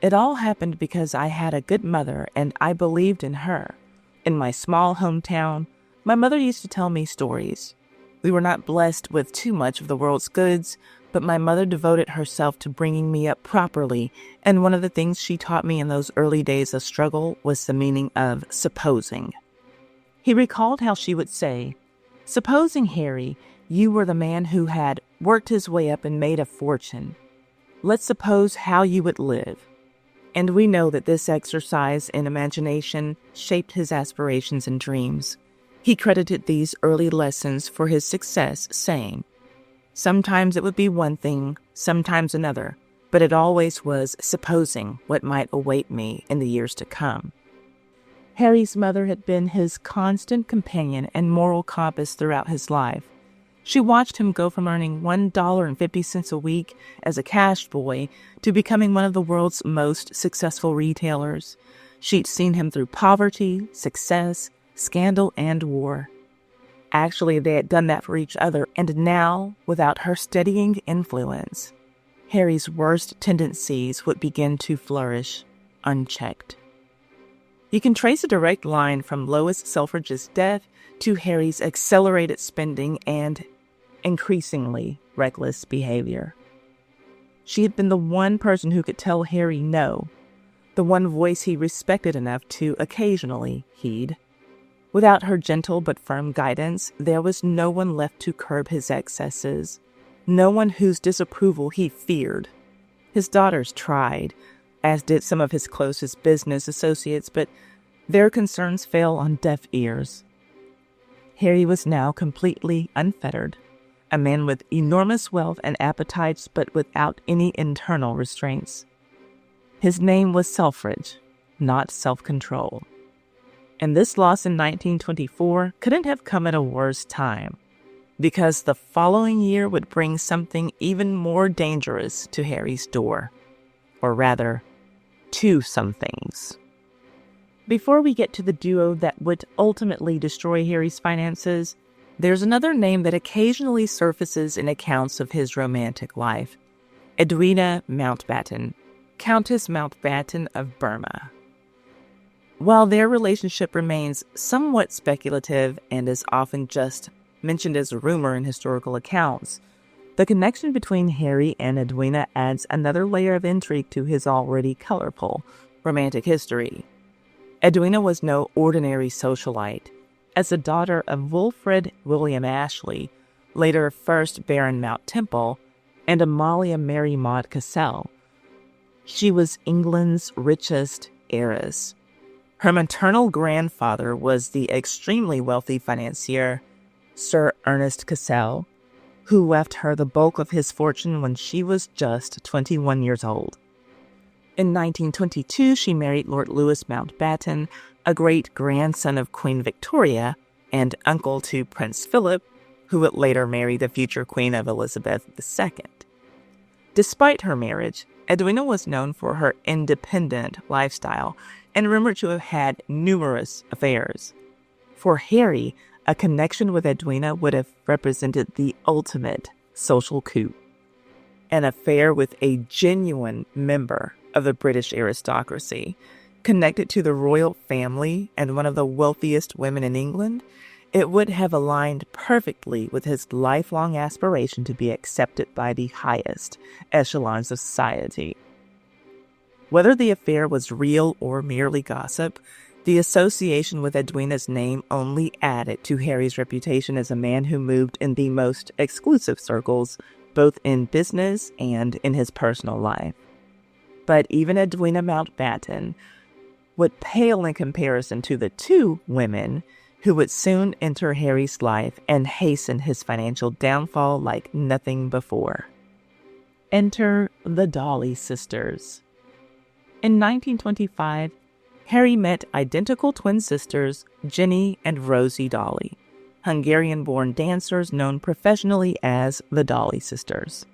"It all happened because I had a good mother and I believed in her. In my small hometown, my mother used to tell me stories. We were not blessed with too much of the world's goods, but my mother devoted herself to bringing me up properly, and one of the things she taught me in those early days of struggle was the meaning of supposing." He recalled how she would say, "Supposing, Harry, you were the man who had worked his way up and made a fortune. Let's suppose how you would live." And we know that this exercise in imagination shaped his aspirations and dreams. He credited these early lessons for his success, saying, "Sometimes it would be one thing, sometimes another, but it always was supposing what might await me in the years to come." Harry's mother had been his constant companion and moral compass throughout his life. She watched him go from earning $1.50 a week as a cash boy to becoming one of the world's most successful retailers. She'd seen him through poverty, success, scandal, and war. Actually, they had done that for each other, and now, without her steadying influence, Harry's worst tendencies would begin to flourish unchecked. You can trace a direct line from Lois Selfridge's death to Harry's accelerated spending and increasingly reckless behavior. She had been the one person who could tell Harry no, the one voice he respected enough to occasionally heed. Without her gentle but firm guidance, there was no one left to curb his excesses, no one whose disapproval he feared. His daughters tried, as did some of his closest business associates, but their concerns fell on deaf ears. Harry was now completely unfettered, a man with enormous wealth and appetites, but without any internal restraints. His name was Selfridge, not self-control. And this loss in 1924 couldn't have come at a worse time, because the following year would bring something even more dangerous to Harry's door. Or rather, two somethings. Before we get to the duo that would ultimately destroy Harry's finances, there's another name that occasionally surfaces in accounts of his romantic life: Edwina Mountbatten, Countess Mountbatten of Burma. While their relationship remains somewhat speculative and is often just mentioned as a rumor in historical accounts, the connection between Harry and Edwina adds another layer of intrigue to his already colorful romantic history. Edwina was no ordinary socialite. As the daughter of Wilfred William Ashley, later first Baron Mount Temple, and Amalia Mary Maud Cassell. She was England's richest heiress. Her maternal grandfather was the extremely wealthy financier Sir Ernest Cassell, who left her the bulk of his fortune when she was just 21 years old. In 1922, she married Lord Louis Mountbatten, a great-grandson of Queen Victoria and uncle to Prince Philip, who would later marry the future Queen of Elizabeth II. Despite her marriage, Edwina was known for her independent lifestyle and rumored to have had numerous affairs. For Harry, a connection with Edwina would have represented the ultimate social coup. An affair with a genuine member of the British aristocracy, connected to the royal family and one of the wealthiest women in England, it would have aligned perfectly with his lifelong aspiration to be accepted by the highest echelons of society. Whether the affair was real or merely gossip, the association with Edwina's name only added to Harry's reputation as a man who moved in the most exclusive circles, both in business and in his personal life. But even Edwina Mountbatten would pale in comparison to the two women who would soon enter Harry's life and hasten his financial downfall like nothing before. Enter the Dolly Sisters. In 1925, Harry met identical twin sisters Jenny and Rosie Dolly, Hungarian-born dancers known professionally as the Dolly Sisters.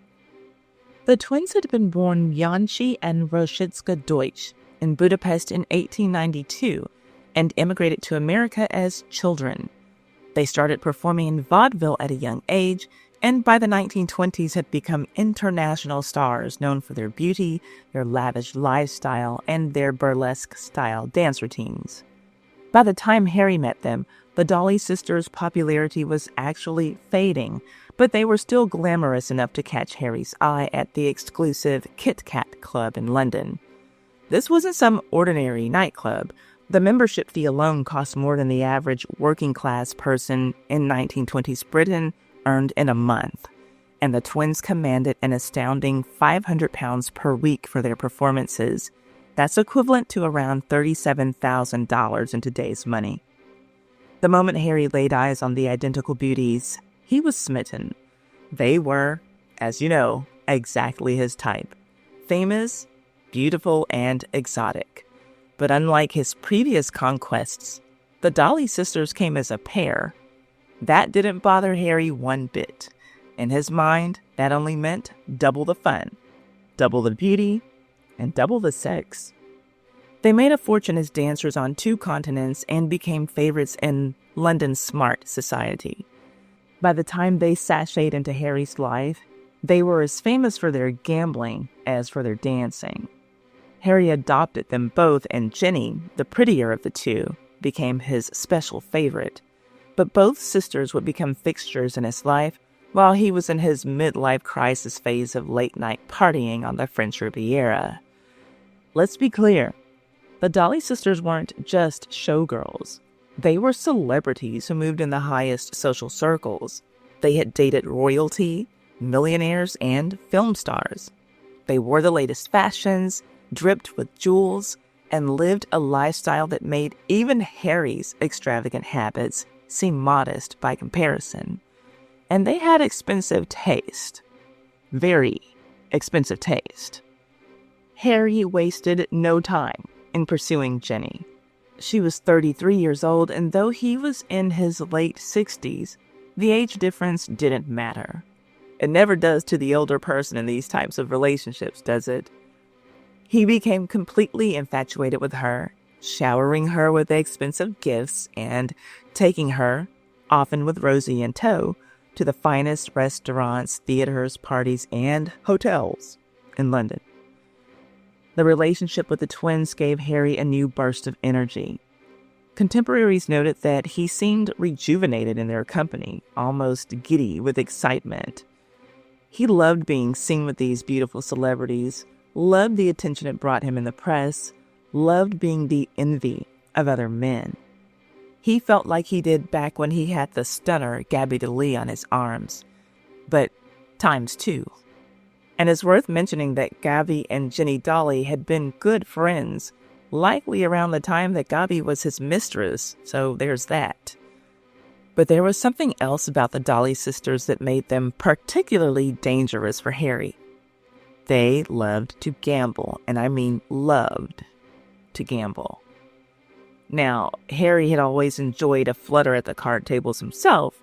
The twins had been born Janci and Rosicka Deutsch in Budapest in 1892 and immigrated to America as children. They started performing in vaudeville at a young age, and by the 1920s had become international stars known for their beauty, their lavish lifestyle, and their burlesque-style dance routines. By the time Harry met them, the Dolly sisters' popularity was actually fading, but they were still glamorous enough to catch Harry's eye at the exclusive Kit Kat Club in London. This wasn't some ordinary nightclub. The membership fee alone cost more than the average working-class person in 1920s Britain earned in a month, and the twins commanded an astounding £500 per week for their performances. That's equivalent to around $37,000 in today's money. The moment Harry laid eyes on the identical beauties, he was smitten. They were, as you know, exactly his type. Famous, beautiful, and exotic. But unlike his previous conquests, the Dolly sisters came as a pair. That didn't bother Harry one bit. In his mind, that only meant double the fun, double the beauty, and double the sex. They made a fortune as dancers on 2 continents and became favorites in London's smart society. By the time they sashayed into Harry's life, they were as famous for their gambling as for their dancing. Harry adopted them both, and Jenny, the prettier of the two, became his special favorite. But both sisters would become fixtures in his life while he was in his midlife crisis phase of late-night partying on the French Riviera. Let's be clear, the Dolly sisters weren't just showgirls. They were celebrities who moved in the highest social circles. They had dated royalty, millionaires, and film stars. They wore the latest fashions, dripped with jewels, and lived a lifestyle that made even Harry's extravagant habits seem modest by comparison. And they had expensive taste. Very expensive taste. Harry wasted no time in pursuing Jenny. She was 33 years old, and though he was in his late 60s, the age difference didn't matter. It never does to the older person in these types of relationships, does it? He became completely infatuated with her, showering her with expensive gifts and taking her, often with Rosie in tow, to the finest restaurants, theaters, parties, and hotels in London. The relationship with the twins gave Harry a new burst of energy. Contemporaries noted that he seemed rejuvenated in their company, almost giddy with excitement. He loved being seen with these beautiful celebrities, loved the attention it brought him in the press, loved being the envy of other men. He felt like he did back when he had the stunner Gaby on his arms, but times 2. And it's worth mentioning that Gaby and Jenny Dolly had been good friends, likely around the time that Gaby was his mistress, so there's that. But there was something else about the Dolly sisters that made them particularly dangerous for Harry. They loved to gamble, and I mean loved to gamble. Now, Harry had always enjoyed a flutter at the card tables himself,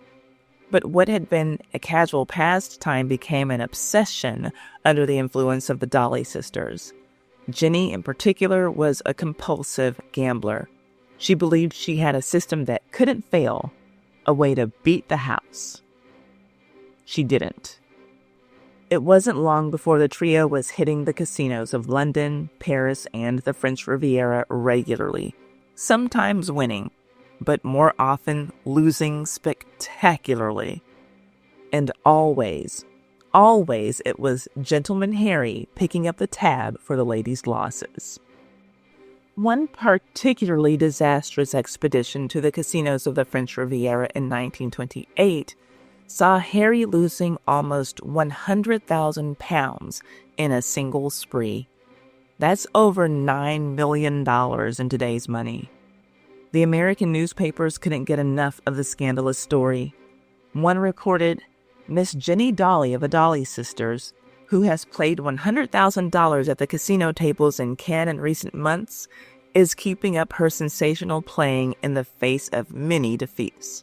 but what had been a casual pastime became an obsession under the influence of the Dolly sisters. Jenny, in particular, was a compulsive gambler. She believed she had a system that couldn't fail, a way to beat the house. She didn't. It wasn't long before the trio was hitting the casinos of London, Paris, and the French Riviera regularly, sometimes winning, but more often losing spectacularly. And always it was Gentleman Harry picking up the tab for the ladies' losses. One particularly disastrous expedition to the casinos of the French Riviera in 1928 saw Harry losing almost 100,000 pounds in a single spree. That's over $9 million in today's money. The American newspapers couldn't get enough of the scandalous story. One reported, Miss Jenny Dolly of the Dolly Sisters, who has played $100,000 at the casino tables in Cannes in recent months, is keeping up her sensational playing in the face of many defeats.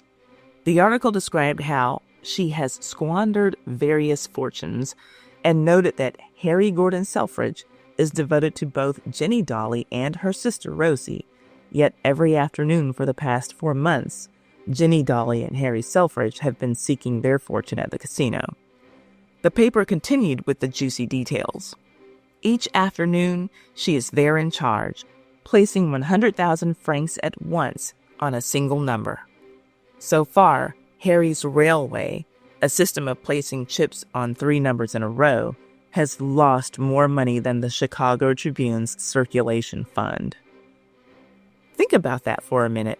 The article described how she has squandered various fortunes and noted that Harry Gordon Selfridge is devoted to both Jenny Dolly and her sister Rosie, yet every afternoon for the past 4 months, Jenny Dolly and Harry Selfridge have been seeking their fortune at the casino. The paper continued with the juicy details. Each afternoon, she is there in charge, placing 100,000 francs at once on a single number. So far, Harry's Railway, a system of placing chips on 3 numbers in a row, has lost more money than the Chicago Tribune's circulation fund. Think about that for a minute.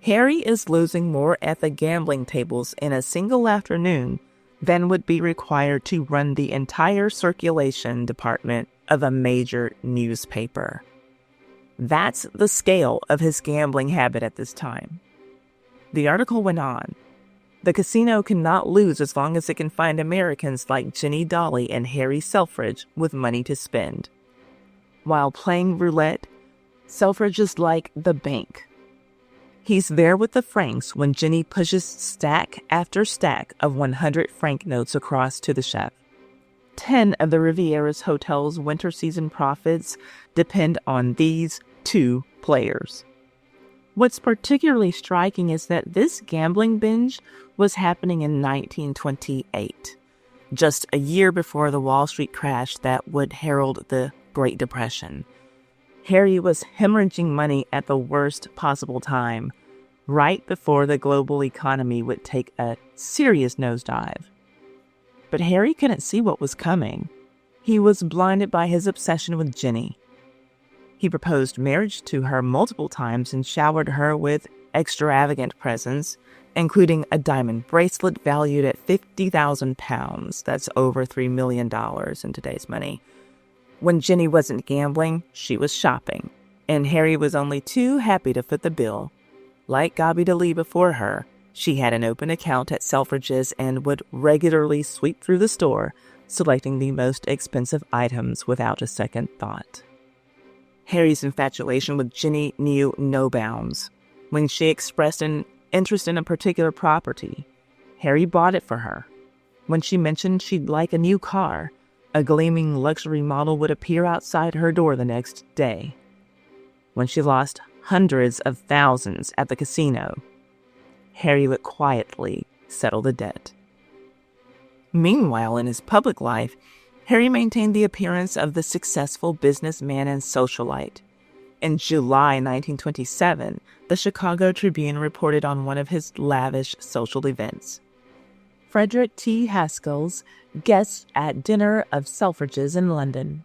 Harry is losing more at the gambling tables in a single afternoon than would be required to run the entire circulation department of a major newspaper. That's the scale of his gambling habit at this time. The article went on. The casino cannot lose as long as it can find Americans like Jenny Dolly and Harry Selfridge with money to spend. While playing roulette, Selfridge is like the bank. He's there with the francs when Jenny pushes stack after stack of 100-franc notes across to the chef. 10 of the Riviera's hotel's winter season profits depend on these 2 players. What's particularly striking is that this gambling binge was happening in 1928, just a year before the Wall Street crash that would herald the Great Depression. Harry was hemorrhaging money at the worst possible time, right before the global economy would take a serious nosedive. But Harry couldn't see what was coming. He was blinded by his obsession with Jenny. He proposed marriage to her multiple times and showered her with extravagant presents, including a diamond bracelet valued at 50,000 pounds. That's over $3 million in today's money. When Jenny wasn't gambling, she was shopping, and Harry was only too happy to foot the bill. Like Gaby before her, she had an open account at Selfridge's and would regularly sweep through the store, selecting the most expensive items without a second thought. Harry's infatuation with Jenny knew no bounds. When she expressed an interest in a particular property, Harry bought it for her. When she mentioned she'd like a new car, a gleaming luxury model would appear outside her door the next day. When she lost hundreds of thousands at the casino, Harry would quietly settle the debt. Meanwhile, in his public life, Harry maintained the appearance of the successful businessman and socialite. In July 1927, the Chicago Tribune reported on one of his lavish social events. Frederick T. Haskell's guests at dinner of Selfridge's in London.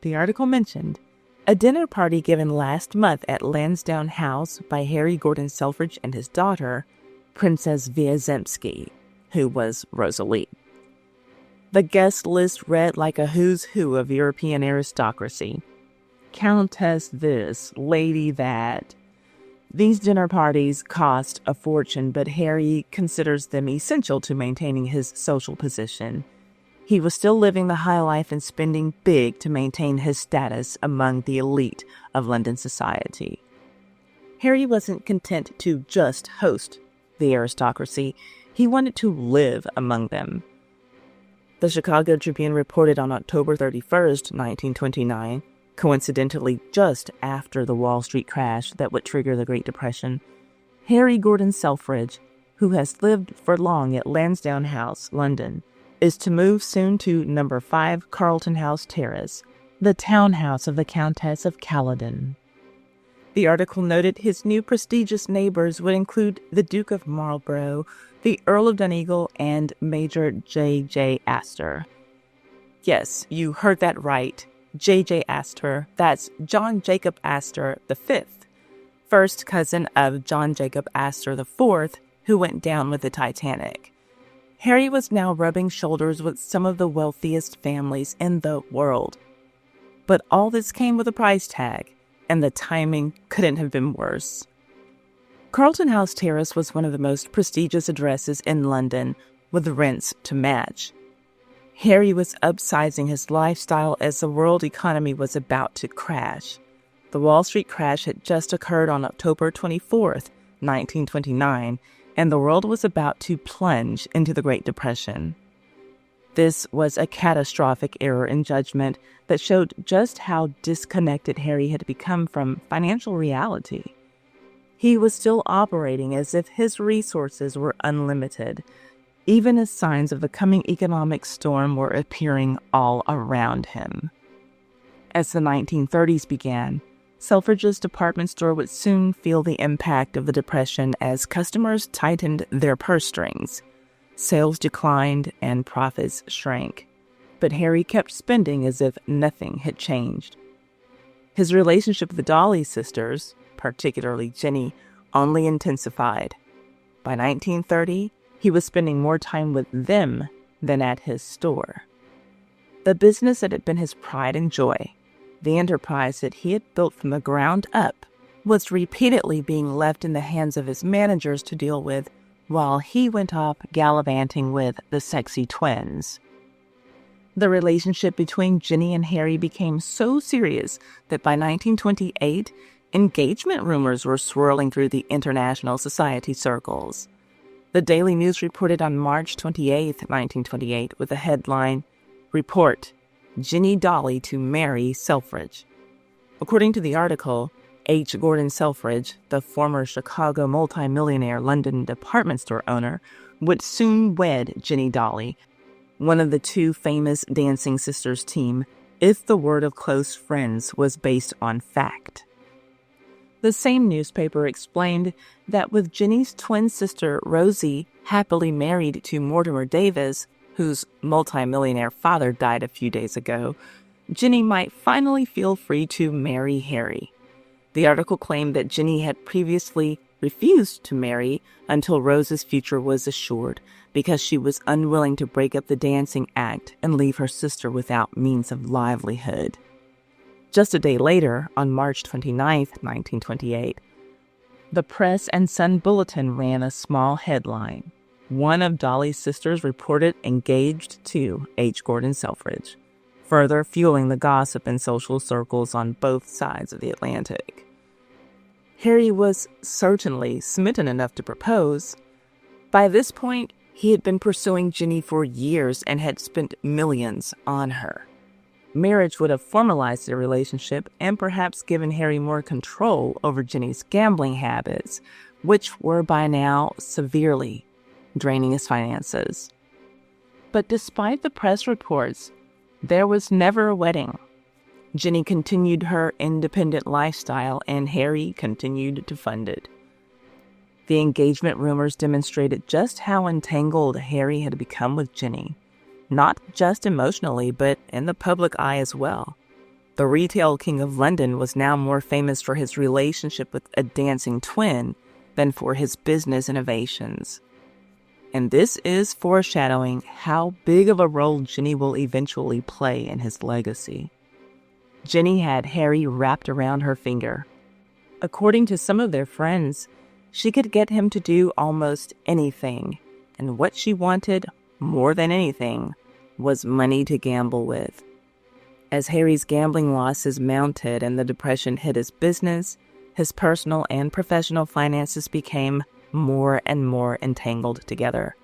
The article mentioned a dinner party given last month at Lansdowne House by Harry Gordon Selfridge and his daughter, Princess Wyazemski, who was Rosalie. The guest list read like a who's who of European aristocracy. Countess this, lady that. These dinner parties cost a fortune, but Harry considers them essential to maintaining his social position. He was still living the high life and spending big to maintain his status among the elite of London society. Harry wasn't content to just host the aristocracy. He wanted to live among them. The Chicago Tribune reported on October 31st, 1929, coincidentally just after the Wall Street crash that would trigger the Great Depression, Harry Gordon Selfridge, who has lived for long at Lansdowne House, London, is to move soon to number 5 Carlton House Terrace, the townhouse of the Countess of Caledon. The article noted his new prestigious neighbors would include the Duke of Marlborough, the Earl of Donegal, and Major J.J. Astor. Yes, you heard that right. J.J. Astor, that's John Jacob Astor V, first cousin of John Jacob Astor IV, who went down with the Titanic. Harry was now rubbing shoulders with some of the wealthiest families in the world. But all this came with a price tag, and the timing couldn't have been worse. Carlton House Terrace was one of the most prestigious addresses in London, with rents to match. Harry was upsizing his lifestyle as the world economy was about to crash. The Wall Street crash had just occurred on October 24th, 1929, and the world was about to plunge into the Great Depression. This was a catastrophic error in judgment that showed just how disconnected Harry had become from financial reality. He was still operating as if his resources were unlimited, even as signs of the coming economic storm were appearing all around him. As the 1930s began, Selfridge's department store would soon feel the impact of the Depression as customers tightened their purse strings. Sales declined and profits shrank, but Harry kept spending as if nothing had changed. His relationship with the Dolly Sisters, particularly Jenny, only intensified. By 1930, he was spending more time with them than at his store. The business that had been his pride and joy, the enterprise that he had built from the ground up, was repeatedly being left in the hands of his managers to deal with while he went off gallivanting with the sexy twins. The relationship between Jenny and Harry became so serious that by 1928, engagement rumors were swirling through the international society circles. The Daily News reported on March 28, 1928, with the headline, "Report, Jenny Dolly to marry Selfridge." According to the article, H. Gordon Selfridge, the former Chicago multimillionaire London department store owner, would soon wed Jenny Dolly, one of the two famous Dancing Sisters team, if the word of close friends was based on fact. The same newspaper explained that with Jenny's twin sister Rosie happily married to Mortimer Davis, whose multimillionaire father died a few days ago, Jenny might finally feel free to marry Harry. The article claimed that Jenny had previously refused to marry until Rose's future was assured because she was unwilling to break up the dancing act and leave her sister without means of livelihood. Just a day later, on March 29, 1928, the Press and Sun Bulletin ran a small headline. One of Dolly's sisters reported engaged to H. Gordon Selfridge, further fueling the gossip in social circles on both sides of the Atlantic. Harry was certainly smitten enough to propose. By this point, he had been pursuing Jenny for years and had spent millions on her. Marriage would have formalized their relationship and perhaps given Harry more control over Jenny's gambling habits, which were by now severely draining his finances. But despite the press reports, there was never a wedding. Jenny continued her independent lifestyle, and Harry continued to fund it. The engagement rumors demonstrated just how entangled Harry had become with Jenny. Not just emotionally, but in the public eye as well. The retail king of London was now more famous for his relationship with a dancing twin than for his business innovations. And this is foreshadowing how big of a role Ginny will eventually play in his legacy. Ginny had Harry wrapped around her finger. According to some of their friends, she could get him to do almost anything, and what she wanted, more than anything, was money to gamble with. As Harry's gambling losses mounted and the depression hit his business, his personal and professional finances became more and more entangled together.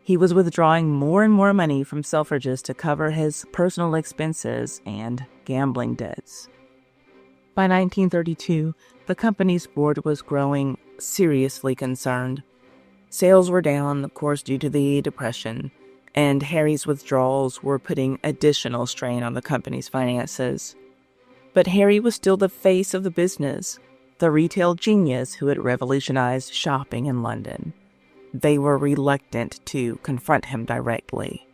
He was withdrawing more and more money from Selfridge's to cover his personal expenses and gambling debts. By 1932, the company's board was growing seriously concerned. Sales were down, of course, due to the depression, and Harry's withdrawals were putting additional strain on the company's finances. But Harry was still the face of the business, the retail genius who had revolutionized shopping in London. They were reluctant to confront him directly.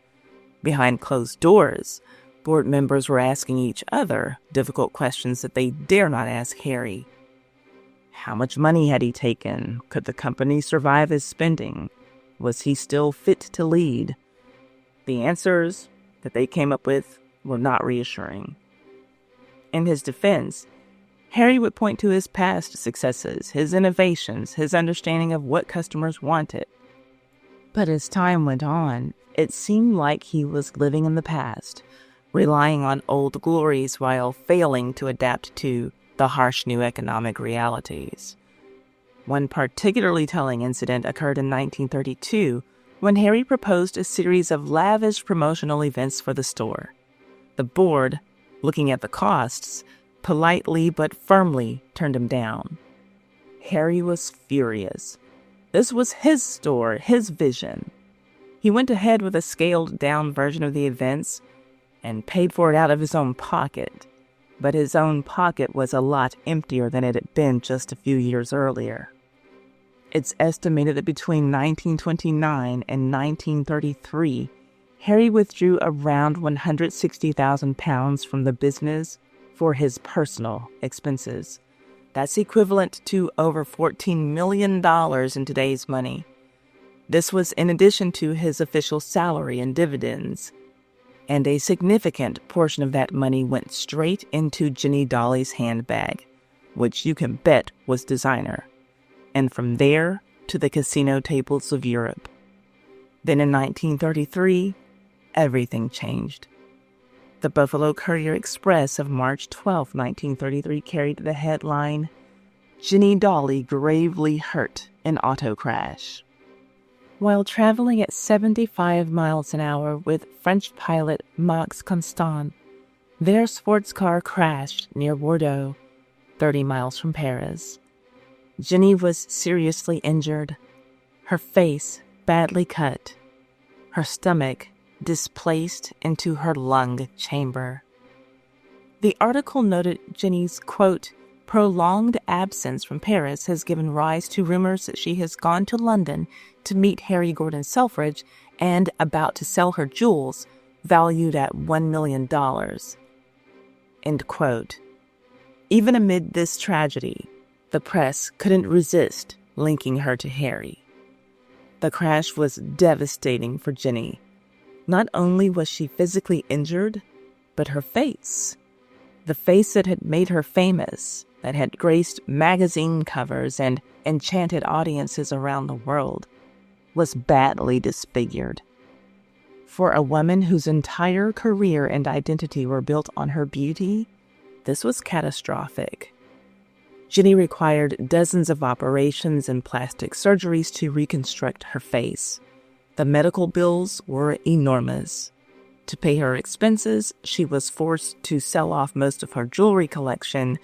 Behind closed doors, board members were asking each other difficult questions that they dare not ask Harry. How much money had he taken? Could the company survive his spending? Was he still fit to lead? The answers that they came up with were not reassuring. In his defense, Harry would point to his past successes, his innovations, his understanding of what customers wanted. But as time went on, it seemed like he was living in the past, relying on old glories while failing to adapt to the harsh new economic realities. One particularly telling incident occurred in 1932 when Harry proposed a series of lavish promotional events for the store. The board, looking at the costs, politely but firmly turned him down. Harry was furious. This was his store, his vision. He went ahead with a scaled-down version of the events and paid for it out of his own pocket. But his own pocket was a lot emptier than it had been just a few years earlier. It's estimated that between 1929 and 1933, Harry withdrew around £160,000 from the business for his personal expenses. That's equivalent to over $14 million in today's money. This was in addition to his official salary and dividends. And a significant portion of that money went straight into Ginny Dolly's handbag, which you can bet was designer. And from there to the casino tables of Europe. Then in 1933, everything changed. The Buffalo Courier-Express of March 12, 1933 carried the headline, "Ginny Dolly Gravely Hurt in Auto Crash." While traveling at 75 miles an hour with French pilot Max Constant, their sports car crashed near Bordeaux, 30 miles from Paris. Ginny was seriously injured, her face badly cut, her stomach displaced into her lung chamber. The article noted Ginny's, quote, prolonged absence from Paris has given rise to rumors that she has gone to London to meet Harry Gordon Selfridge and about to sell her jewels, valued at $1 million. End quote. Even amid this tragedy, the press couldn't resist linking her to Harry. The crash was devastating for Ginny. Not only was she physically injured, but her face, the face that had made her famous, that had graced magazine covers and enchanted audiences around the world, was badly disfigured. For a woman whose entire career and identity were built on her beauty, this was catastrophic. Ginny required dozens of operations and plastic surgeries to reconstruct her face. The medical bills were enormous. To pay her expenses, she was forced to sell off most of her jewelry collection,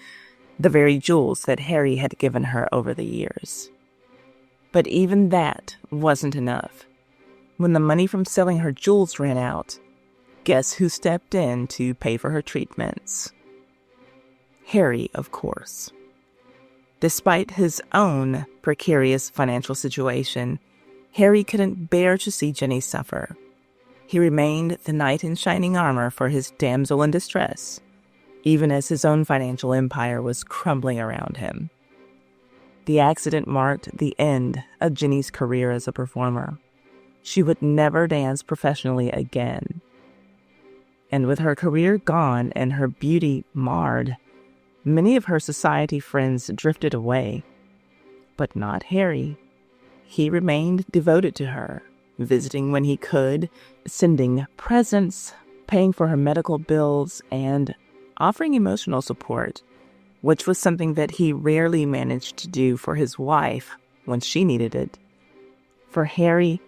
the very jewels that Harry had given her over the years. But even that wasn't enough. When the money from selling her jewels ran out, guess who stepped in to pay for her treatments? Harry, of course. Despite his own precarious financial situation, Harry couldn't bear to see Ginny suffer. He remained the knight in shining armor for his damsel in distress, even as his own financial empire was crumbling around him. The accident marked the end of Ginny's career as a performer. she would never dance professionally again. And with her career gone and her beauty marred, many of her society friends drifted away. But not Harry. He remained devoted to her, visiting when he could, sending presents, paying for her medical bills, and offering emotional support, which was something that he rarely managed to do for his wife when she needed it. For Harry,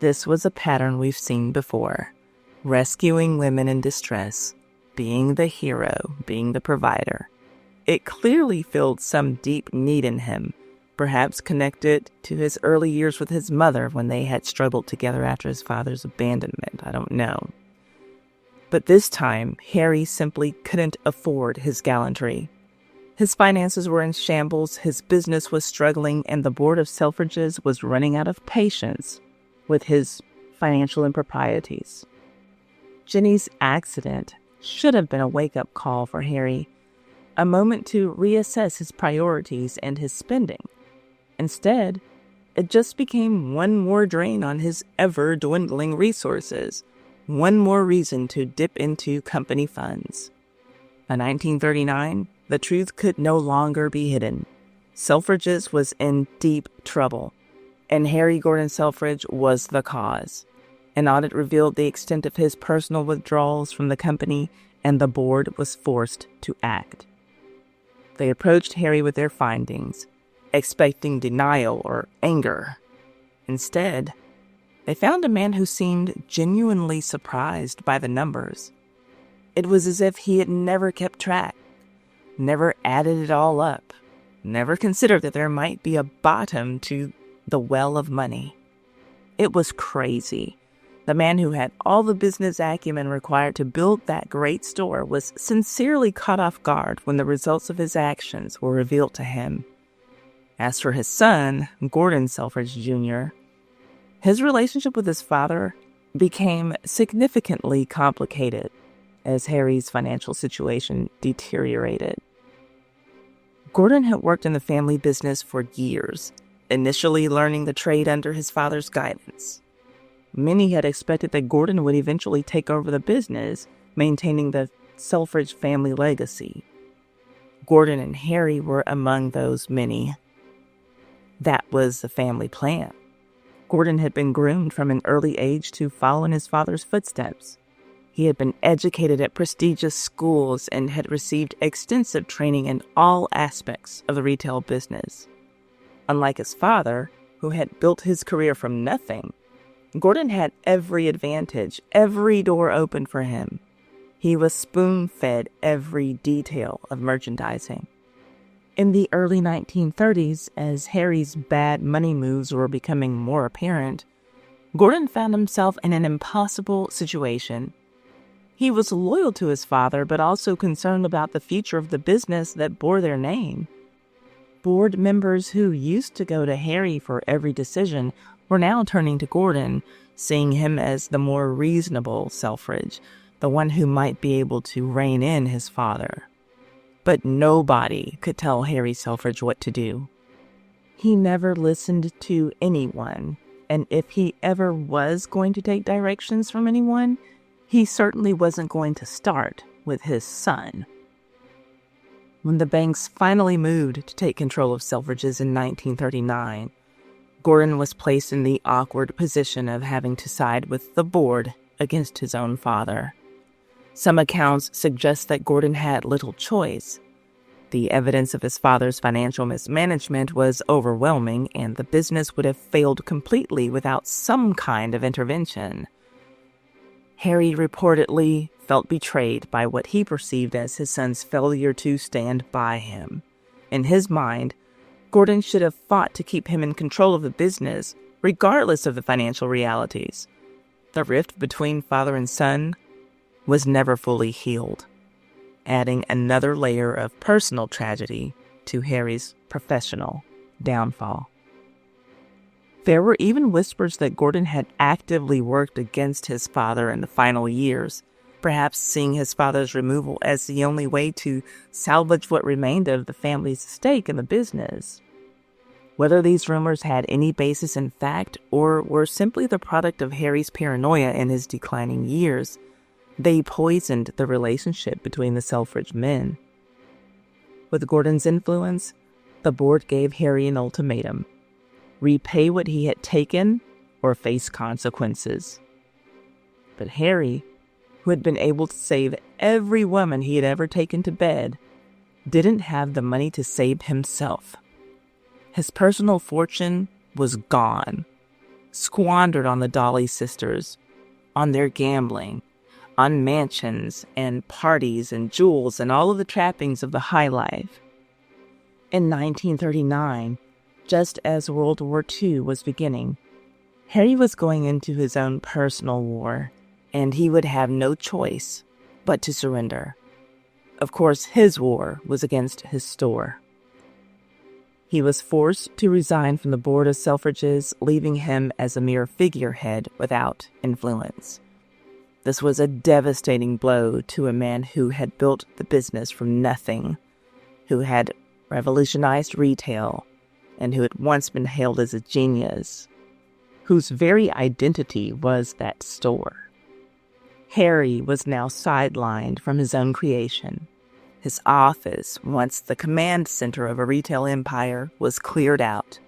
this was a pattern we've seen before. Rescuing women in distress, being the hero, being the provider. It clearly filled some deep need in him, perhaps connected to his early years with his mother when they had struggled together after his father's abandonment. I don't know. But this time, Harry simply couldn't afford his gallantry. His finances were in shambles, his business was struggling, and the board of Selfridges was running out of patience with his financial improprieties. Jenny's accident should have been a wake-up call for Harry, a moment to reassess his priorities and his spending. Instead, it just became one more drain on his ever-dwindling resources, one more reason to dip into company funds. In 1939, the truth could no longer be hidden. Selfridges was in deep trouble, and Harry Gordon Selfridge was the cause. An audit revealed the extent of his personal withdrawals from the company, and the board was forced to act. They approached Harry with their findings, expecting denial or anger. Instead, they found a man who seemed genuinely surprised by the numbers. It was as if he had never kept track, never added it all up, never considered that there might be a bottom to the well of money. It was crazy. The man who had all the business acumen required to build that great store was sincerely caught off guard when the results of his actions were revealed to him. As for his son, Gordon Selfridge Jr., his relationship with his father became significantly complicated as Harry's financial situation deteriorated. Gordon had worked in the family business for years, initially learning the trade under his father's guidance. Many had expected that Gordon would eventually take over the business, maintaining the Selfridge family legacy. Gordon and Harry were among those many. That was the family plan. Gordon had been groomed from an early age to follow in his father's footsteps. He had been educated at prestigious schools and had received extensive training in all aspects of the retail business. Unlike his father, who had built his career from nothing, Gordon had every advantage, every door open for him. He was spoon-fed every detail of merchandising. In the early 1930s, as Harry's bad money moves were becoming more apparent, Gordon found himself in an impossible situation. He was loyal to his father, but also concerned about the future of the business that bore their name. Board members who used to go to Harry for every decision were now turning to Gordon, seeing him as the more reasonable Selfridge, the one who might be able to rein in his father. But nobody could tell Harry Selfridge what to do. He never listened to anyone, and if he ever was going to take directions from anyone, he certainly wasn't going to start with his son. When the banks finally moved to take control of Selfridges in 1939, Gordon was placed in the awkward position of having to side with the board against his own father. Some accounts suggest that Gordon had little choice. The evidence of his father's financial mismanagement was overwhelming, and the business would have failed completely without some kind of intervention. Harry reportedly felt betrayed by what he perceived as his son's failure to stand by him. In his mind, Gordon should have fought to keep him in control of the business, regardless of the financial realities. The rift between father and son was never fully healed, adding another layer of personal tragedy to Harry's professional downfall. There were even whispers that Gordon had actively worked against his father in the final years, perhaps seeing his father's removal as the only way to salvage what remained of the family's stake in the business. Whether these rumors had any basis in fact or were simply the product of Harry's paranoia in his declining years, they poisoned the relationship between the Selfridge men. With Gordon's influence, the board gave Harry an ultimatum: repay what he had taken or face consequences. But Harry, who had been able to save every woman he had ever taken to bed, didn't have the money to save himself. His personal fortune was gone, squandered on the Dolly sisters, on their gambling, on mansions and parties and jewels and all of the trappings of the high life. In 1939, just as World War II was beginning, Harry was going into his own personal war, and he would have no choice but to surrender. Of course, his war was against his store. He was forced to resign from the board of Selfridges, leaving him as a mere figurehead without influence. This was a devastating blow to a man who had built the business from nothing, who had revolutionized retail, and who had once been hailed as a genius, whose very identity was that store. Harry was now sidelined from his own creation. His office, once the command center of a retail empire, was cleared out.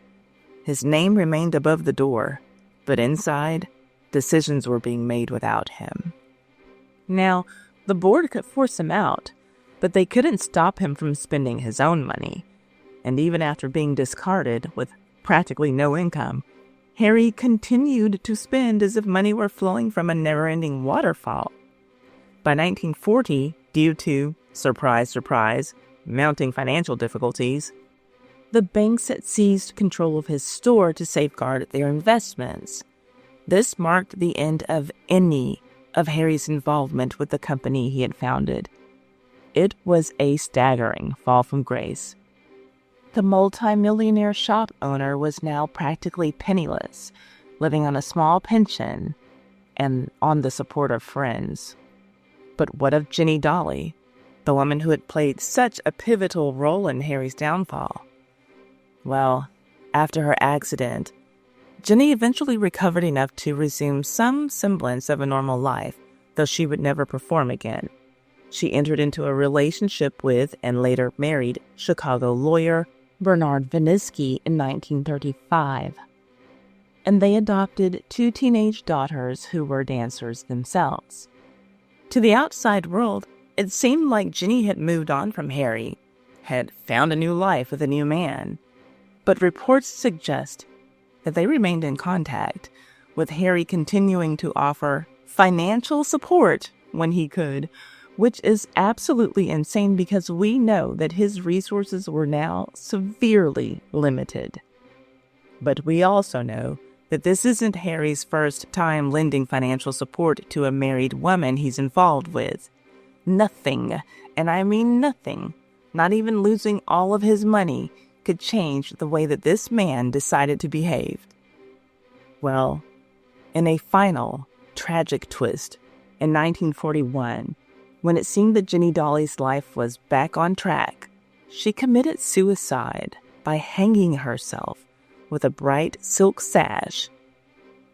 His name remained above the door, but inside, decisions were being made without him. Now, the board could force him out, but they couldn't stop him from spending his own money. And even after being discarded with practically no income, Harry continued to spend as if money were flowing from a never-ending waterfall. By 1940, due to, surprise, surprise, mounting financial difficulties, the banks had seized control of his store to safeguard their investments. This marked the end of any of Harry's involvement with the company he had founded. It was a staggering fall from grace. The multi-millionaire shop owner was now practically penniless, living on a small pension and on the support of friends. But what of Jenny Dolly, the woman who had played such a pivotal role in Harry's downfall? Well, after her accident, Jenny eventually recovered enough to resume some semblance of a normal life, though she would never perform again. She entered into a relationship with, and later married, Chicago lawyer Bernard Vinisky in 1935. And they adopted 2 teenage daughters who were dancers themselves. To the outside world, it seemed like Jenny had moved on from Harry, had found a new life with a new man. But reports suggest that they remained in contact, with Harry continuing to offer financial support when he could, which is absolutely insane because we know that his resources were now severely limited. But we also know that this isn't Harry's first time lending financial support to a married woman he's involved with. Nothing, and I mean nothing, not even losing all of his money, could change the way that this man decided to behave. Well, in a final, tragic twist, in 1941, when it seemed that Jenny Dolly's life was back on track, she committed suicide by hanging herself with a bright silk sash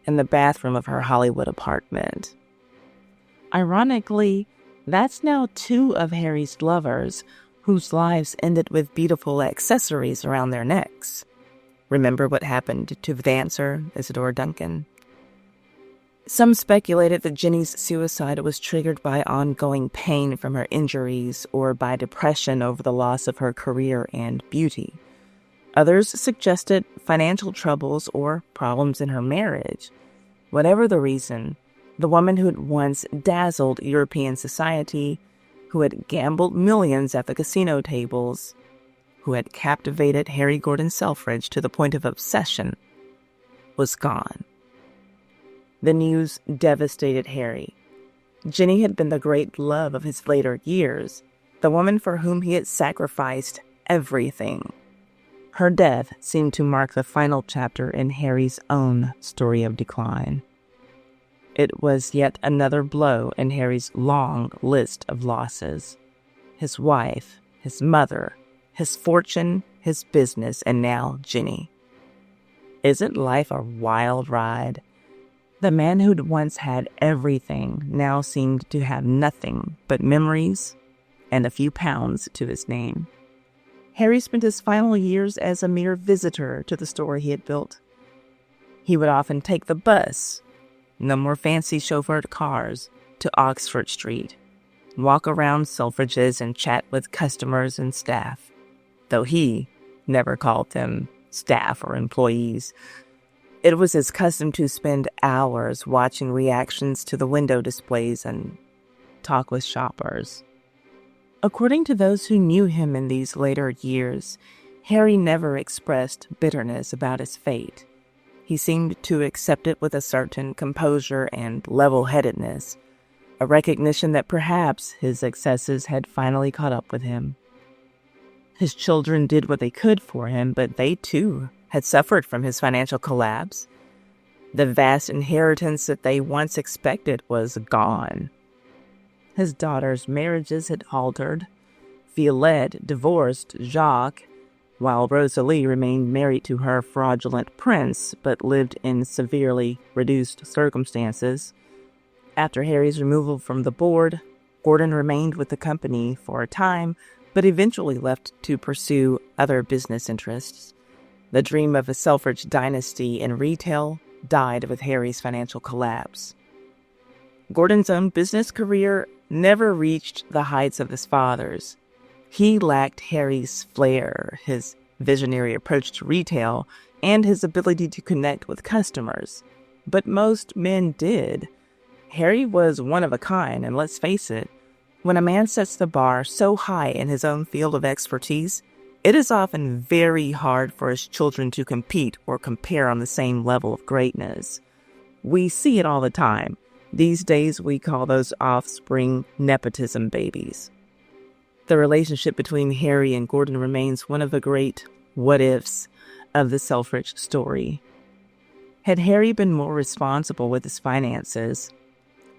in the bathroom of her Hollywood apartment. Ironically, that's now 2 of Harry's lovers whose lives ended with beautiful accessories around their necks. Remember what happened to the dancer, Isadora Duncan? Some speculated that Jenny's suicide was triggered by ongoing pain from her injuries or by depression over the loss of her career and beauty. Others suggested financial troubles or problems in her marriage. Whatever the reason, the woman who had once dazzled European society, who had gambled millions at the casino tables, who had captivated Harry Gordon Selfridge to the point of obsession, was gone. The news devastated Harry. Jenny had been the great love of his later years, the woman for whom he had sacrificed everything. Her death seemed to mark the final chapter in Harry's own story of decline. It was yet another blow in Harry's long list of losses. His wife, his mother, his fortune, his business, and now Jenny. Isn't life a wild ride? The man who'd once had everything now seemed to have nothing but memories and a few pounds to his name. Harry spent his final years as a mere visitor to the store he had built. He would often take the bus, no more fancy chauffeured cars, to Oxford Street, walk around Selfridge's and chat with customers and staff, though he never called them staff or employees. It was his custom to spend hours watching reactions to the window displays and talk with shoppers. According to those who knew him in these later years, Harry never expressed bitterness about his fate. He seemed to accept it with a certain composure and level-headedness, a recognition that perhaps his excesses had finally caught up with him. His children did what they could for him, but they too had suffered from his financial collapse. The vast inheritance that they once expected was gone. His daughters' marriages had altered. Violette divorced Jacques, while Rosalie remained married to her fraudulent prince, but lived in severely reduced circumstances. After Harry's removal from the board, Gordon remained with the company for a time, but eventually left to pursue other business interests. The dream of a Selfridge dynasty in retail died with Harry's financial collapse. Gordon's own business career never reached the heights of his father's. He lacked Harry's flair, his visionary approach to retail, and his ability to connect with customers. But most men did. Harry was one of a kind, and let's face it, when a man sets the bar so high in his own field of expertise, it is often very hard for his children to compete or compare on the same level of greatness. We see it all the time. These days, we call those offspring nepotism babies. The relationship between Harry and Gordon remains one of the great what-ifs of the Selfridge story. Had Harry been more responsible with his finances,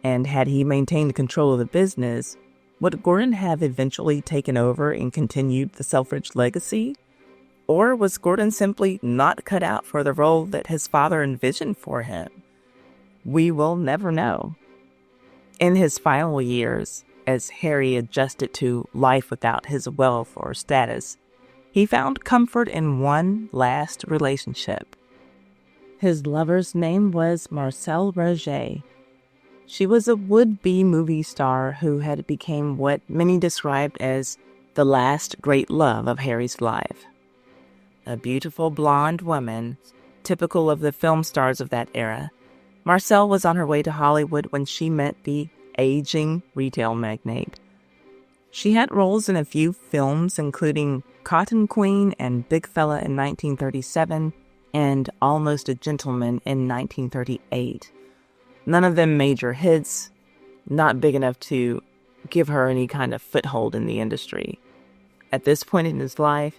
and had he maintained control of the business, would Gordon have eventually taken over and continued the Selfridge legacy? Or was Gordon simply not cut out for the role that his father envisioned for him? We will never know. In his final years, as Harry adjusted to life without his wealth or status, he found comfort in one last relationship. His lover's name was Marcel Roget. She was a would-be movie star who had become what many described as the last great love of Harry's life. A beautiful blonde woman, typical of the film stars of that era, Marcel was on her way to Hollywood when she met the aging retail magnate. She had roles in a few films, including Cotton Queen and Big Fella in 1937 and Almost a Gentleman in 1938. None of them major hits, not big enough to give her any kind of foothold in the industry. At this point in his life,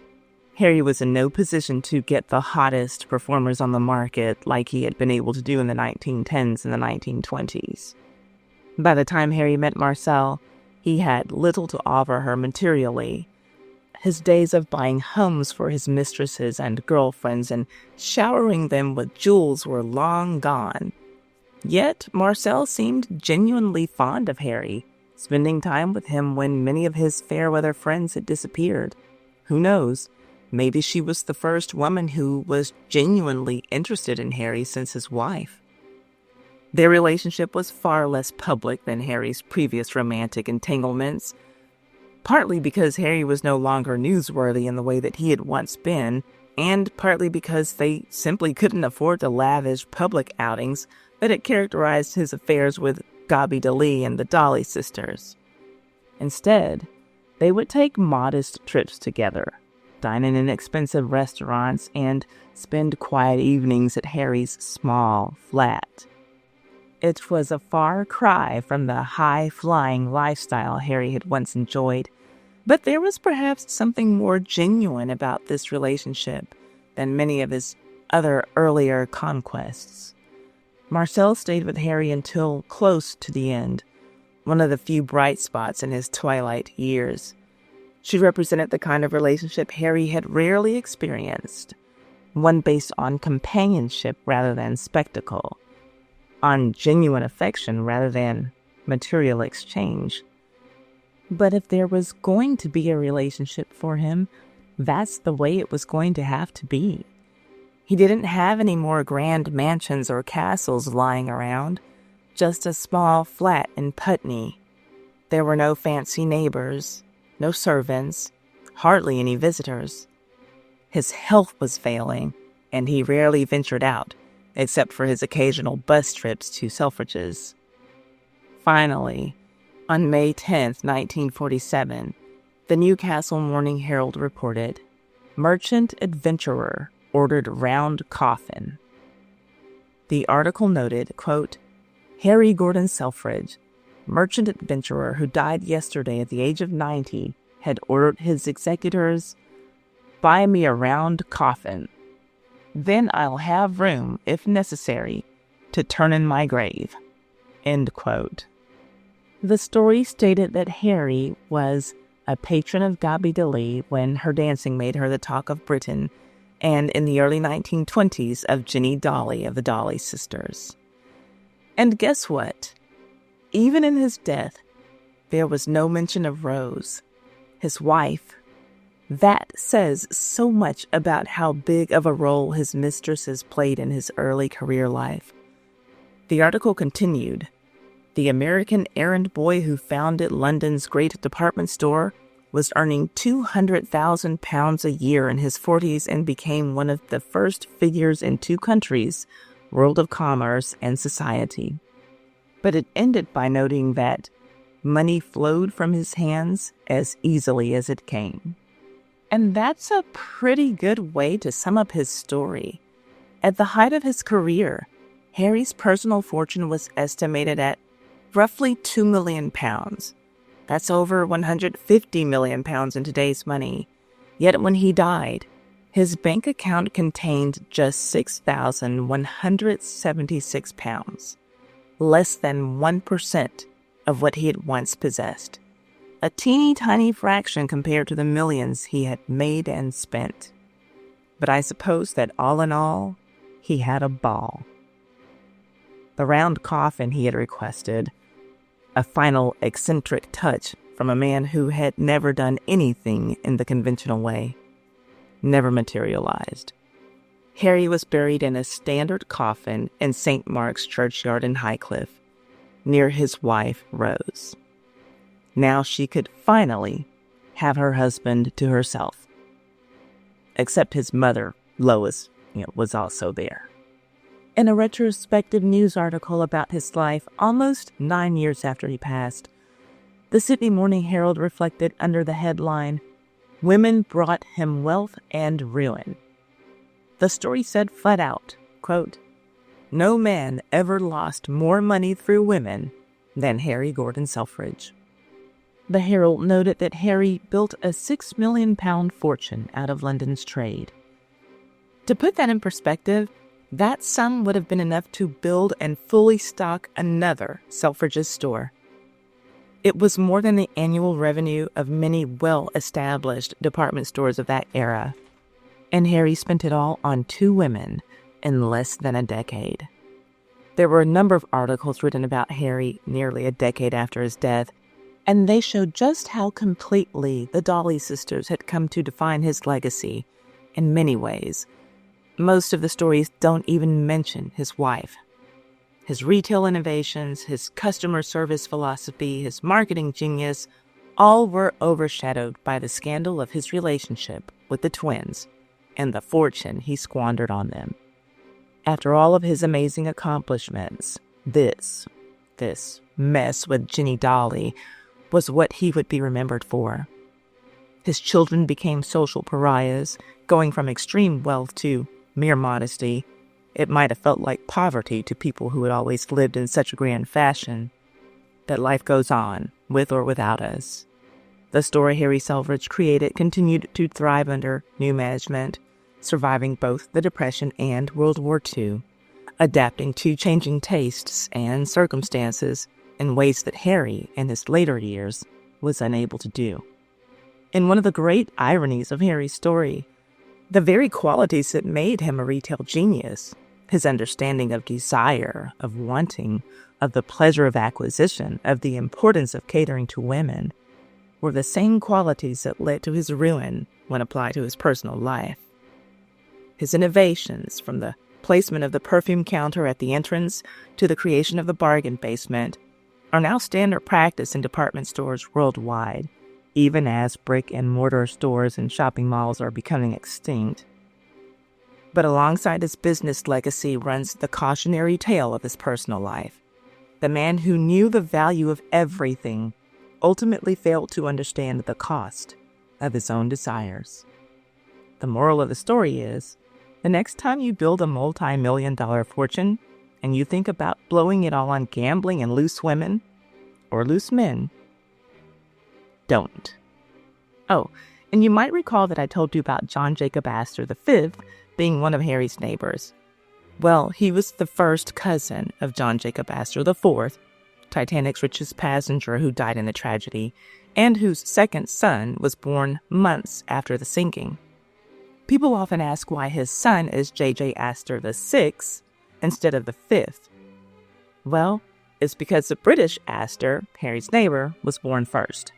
Harry was in no position to get the hottest performers on the market like he had been able to do in the 1910s and the 1920s. By the time Harry met Marcel, he had little to offer her materially. His days of buying homes for his mistresses and girlfriends and showering them with jewels were long gone. Yet Marcel seemed genuinely fond of Harry, spending time with him when many of his fair-weather friends had disappeared. Who knows? Maybe she was the first woman who was genuinely interested in Harry since his wife. Their relationship was far less public than Harry's previous romantic entanglements, partly because Harry was no longer newsworthy in the way that he had once been, and partly because they simply couldn't afford the lavish public outings that had characterized his affairs with Gaby and the Dolly Sisters. Instead, they would take modest trips together, dine in expensive restaurants, and spend quiet evenings at Harry's small flat. It was a far cry from the high-flying lifestyle Harry had once enjoyed, but there was perhaps something more genuine about this relationship than many of his other earlier conquests. Marcel stayed with Harry until close to the end, one of the few bright spots in his twilight years. She represented the kind of relationship Harry had rarely experienced. one based on companionship rather than spectacle, on genuine affection rather than material exchange. But if there was going to be a relationship for him, that's the way it was going to have to be. He didn't have any more grand mansions or castles lying around, just a small flat in Putney. There were no fancy neighbors, no servants, hardly any visitors. His health was failing, and he rarely ventured out, except for his occasional bus trips to Selfridge's. Finally, on May 10th, 1947, the Newcastle Morning Herald reported, "Merchant adventurer ordered round coffin." The article noted, quote, "Harry Gordon Selfridge, merchant adventurer who died yesterday at the age of 90, had ordered his executors, buy me a round coffin. Then I'll have room, if necessary, to turn in my grave." End quote. The story stated that Harry was a patron of Gaby when her dancing made her the talk of Britain, and in the early 1920s of Jenny Dolly of the Dolly Sisters. And guess what? Even in his death, there was no mention of Rose, his wife. That says so much about how big of a role his mistresses played in his early career life. The article continued, "The American errand boy who founded London's great department store was earning £200,000 a year in his 40s and became one of the first figures in two countries' world of commerce and society." But it ended by noting that money flowed from his hands as easily as it came. And that's a pretty good way to sum up his story. At the height of his career, Harry's personal fortune was estimated at roughly £2 million. That's over £150 million in today's money. Yet when he died, his bank account contained just £6,176, less than 1% of what he had once possessed. A teeny tiny fraction compared to the millions he had made and spent. But I suppose that all in all, he had a ball. The round coffin he had requested, a final eccentric touch from a man who had never done anything in the conventional way, never materialized. Harry was buried in a standard coffin in St. Mark's Churchyard in Highcliffe, near his wife, Rose. Now she could finally have her husband to herself. Except his mother, Lois, was also there. In a retrospective news article about his life almost 9 years after he passed, the Sydney Morning Herald reflected under the headline, "Women brought him wealth and ruin." The story said flat out, quote, "No man ever lost more money through women than Harry Gordon Selfridge." The Herald noted that Harry built a £6 million fortune out of London's trade. To put that in perspective, that sum would have been enough to build and fully stock another Selfridge's store. It was more than the annual revenue of many well-established department stores of that era. And Harry spent it all on 2 women in less than a decade. There were a number of articles written about Harry nearly a decade after his death, and they showed just how completely the Dolly Sisters had come to define his legacy in many ways. Most of the stories don't even mention his wife. His retail innovations, his customer service philosophy, his marketing genius, all were overshadowed by the scandal of his relationship with the twins and the fortune he squandered on them. After all of his amazing accomplishments, this mess with Jenny Dolly was what he would be remembered for. His children became social pariahs, going from extreme wealth to mere modesty. It might have felt like poverty to people who had always lived in such a grand fashion. But life goes on, with or without us. The store Harry Selfridge created continued to thrive under new management, surviving both the Depression and World War II, adapting to changing tastes and circumstances in ways that Harry, in his later years, was unable to do. And one of the great ironies of Harry's story The very qualities that made him a retail genius, his understanding of desire, of wanting, of the pleasure of acquisition, of the importance of catering to women, were the same qualities that led to his ruin when applied to his personal life. His innovations, from the placement of the perfume counter at the entrance to the creation of the bargain basement, are now standard practice in department stores worldwide, even as brick-and-mortar stores and shopping malls are becoming extinct. But alongside his business legacy runs the cautionary tale of his personal life. The man who knew the value of everything ultimately failed to understand the cost of his own desires. The moral of the story is, the next time you build a multi-million-dollar fortune and you think about blowing it all on gambling and loose women or loose men, don't. Oh, and you might recall that I told you about John Jacob Astor V being one of Harry's neighbors. Well, he was the first cousin of John Jacob Astor IV, Titanic's richest passenger who died in the tragedy, and whose second son was born months after the sinking. People often ask why his son is J.J. Astor VI instead of the fifth. Well, it's because the British Astor, Harry's neighbor, was born first.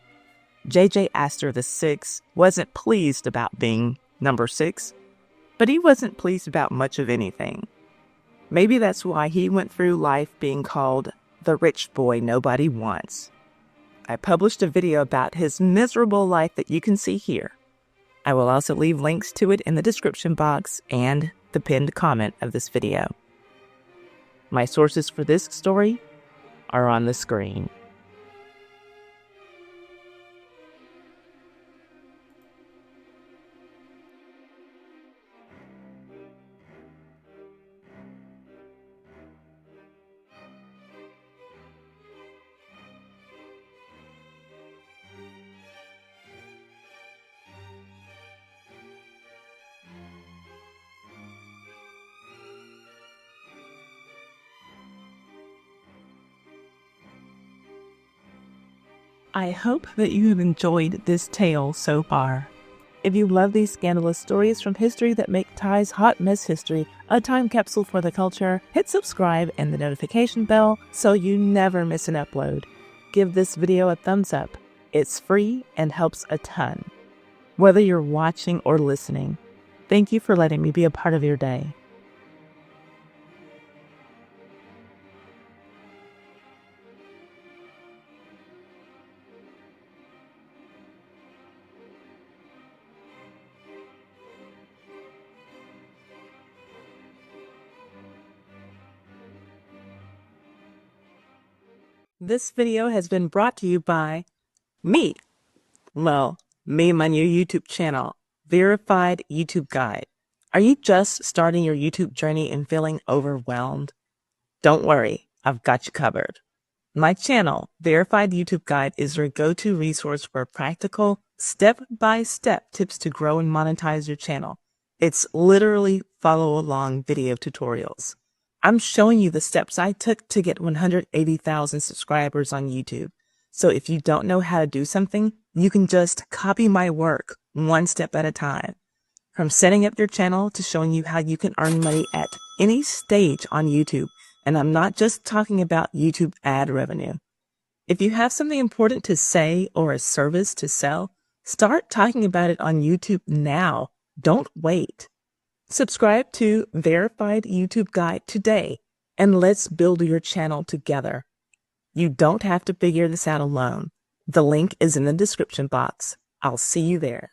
J.J. Astor VI wasn't pleased about being number 6, but he wasn't pleased about much of anything. Maybe that's why he went through life being called the rich boy nobody wants. I published a video about his miserable life that you can see here. I will also leave links to it in the description box and the pinned comment of this video. My sources for this story are on the screen. I hope that you have enjoyed this tale so far. If you love these scandalous stories from history that make Ty's Hot Mess History a time capsule for the culture, hit subscribe and the notification bell so you never miss an upload. Give this video a thumbs up. It's free and helps a ton. Whether you're watching or listening, thank you for letting me be a part of your day. This video has been brought to you by me. Well, me and my new YouTube channel, Verified YouTube Guide. Are you just starting your YouTube journey and feeling overwhelmed? Don't worry, I've got you covered. My channel, Verified YouTube Guide, is your go-to resource for practical, step-by-step tips to grow and monetize your channel. It's literally follow-along video tutorials. I'm showing you the steps I took to get 180,000 subscribers on YouTube. So if you don't know how to do something, you can just copy my work one step at a time. From setting up your channel to showing you how you can earn money at any stage on YouTube. And I'm not just talking about YouTube ad revenue. If you have something important to say or a service to sell, start talking about it on YouTube now. Don't wait. Subscribe to Verified YouTube Guide today, and let's build your channel together. You don't have to figure this out alone. The link is in the description box. I'll see you there.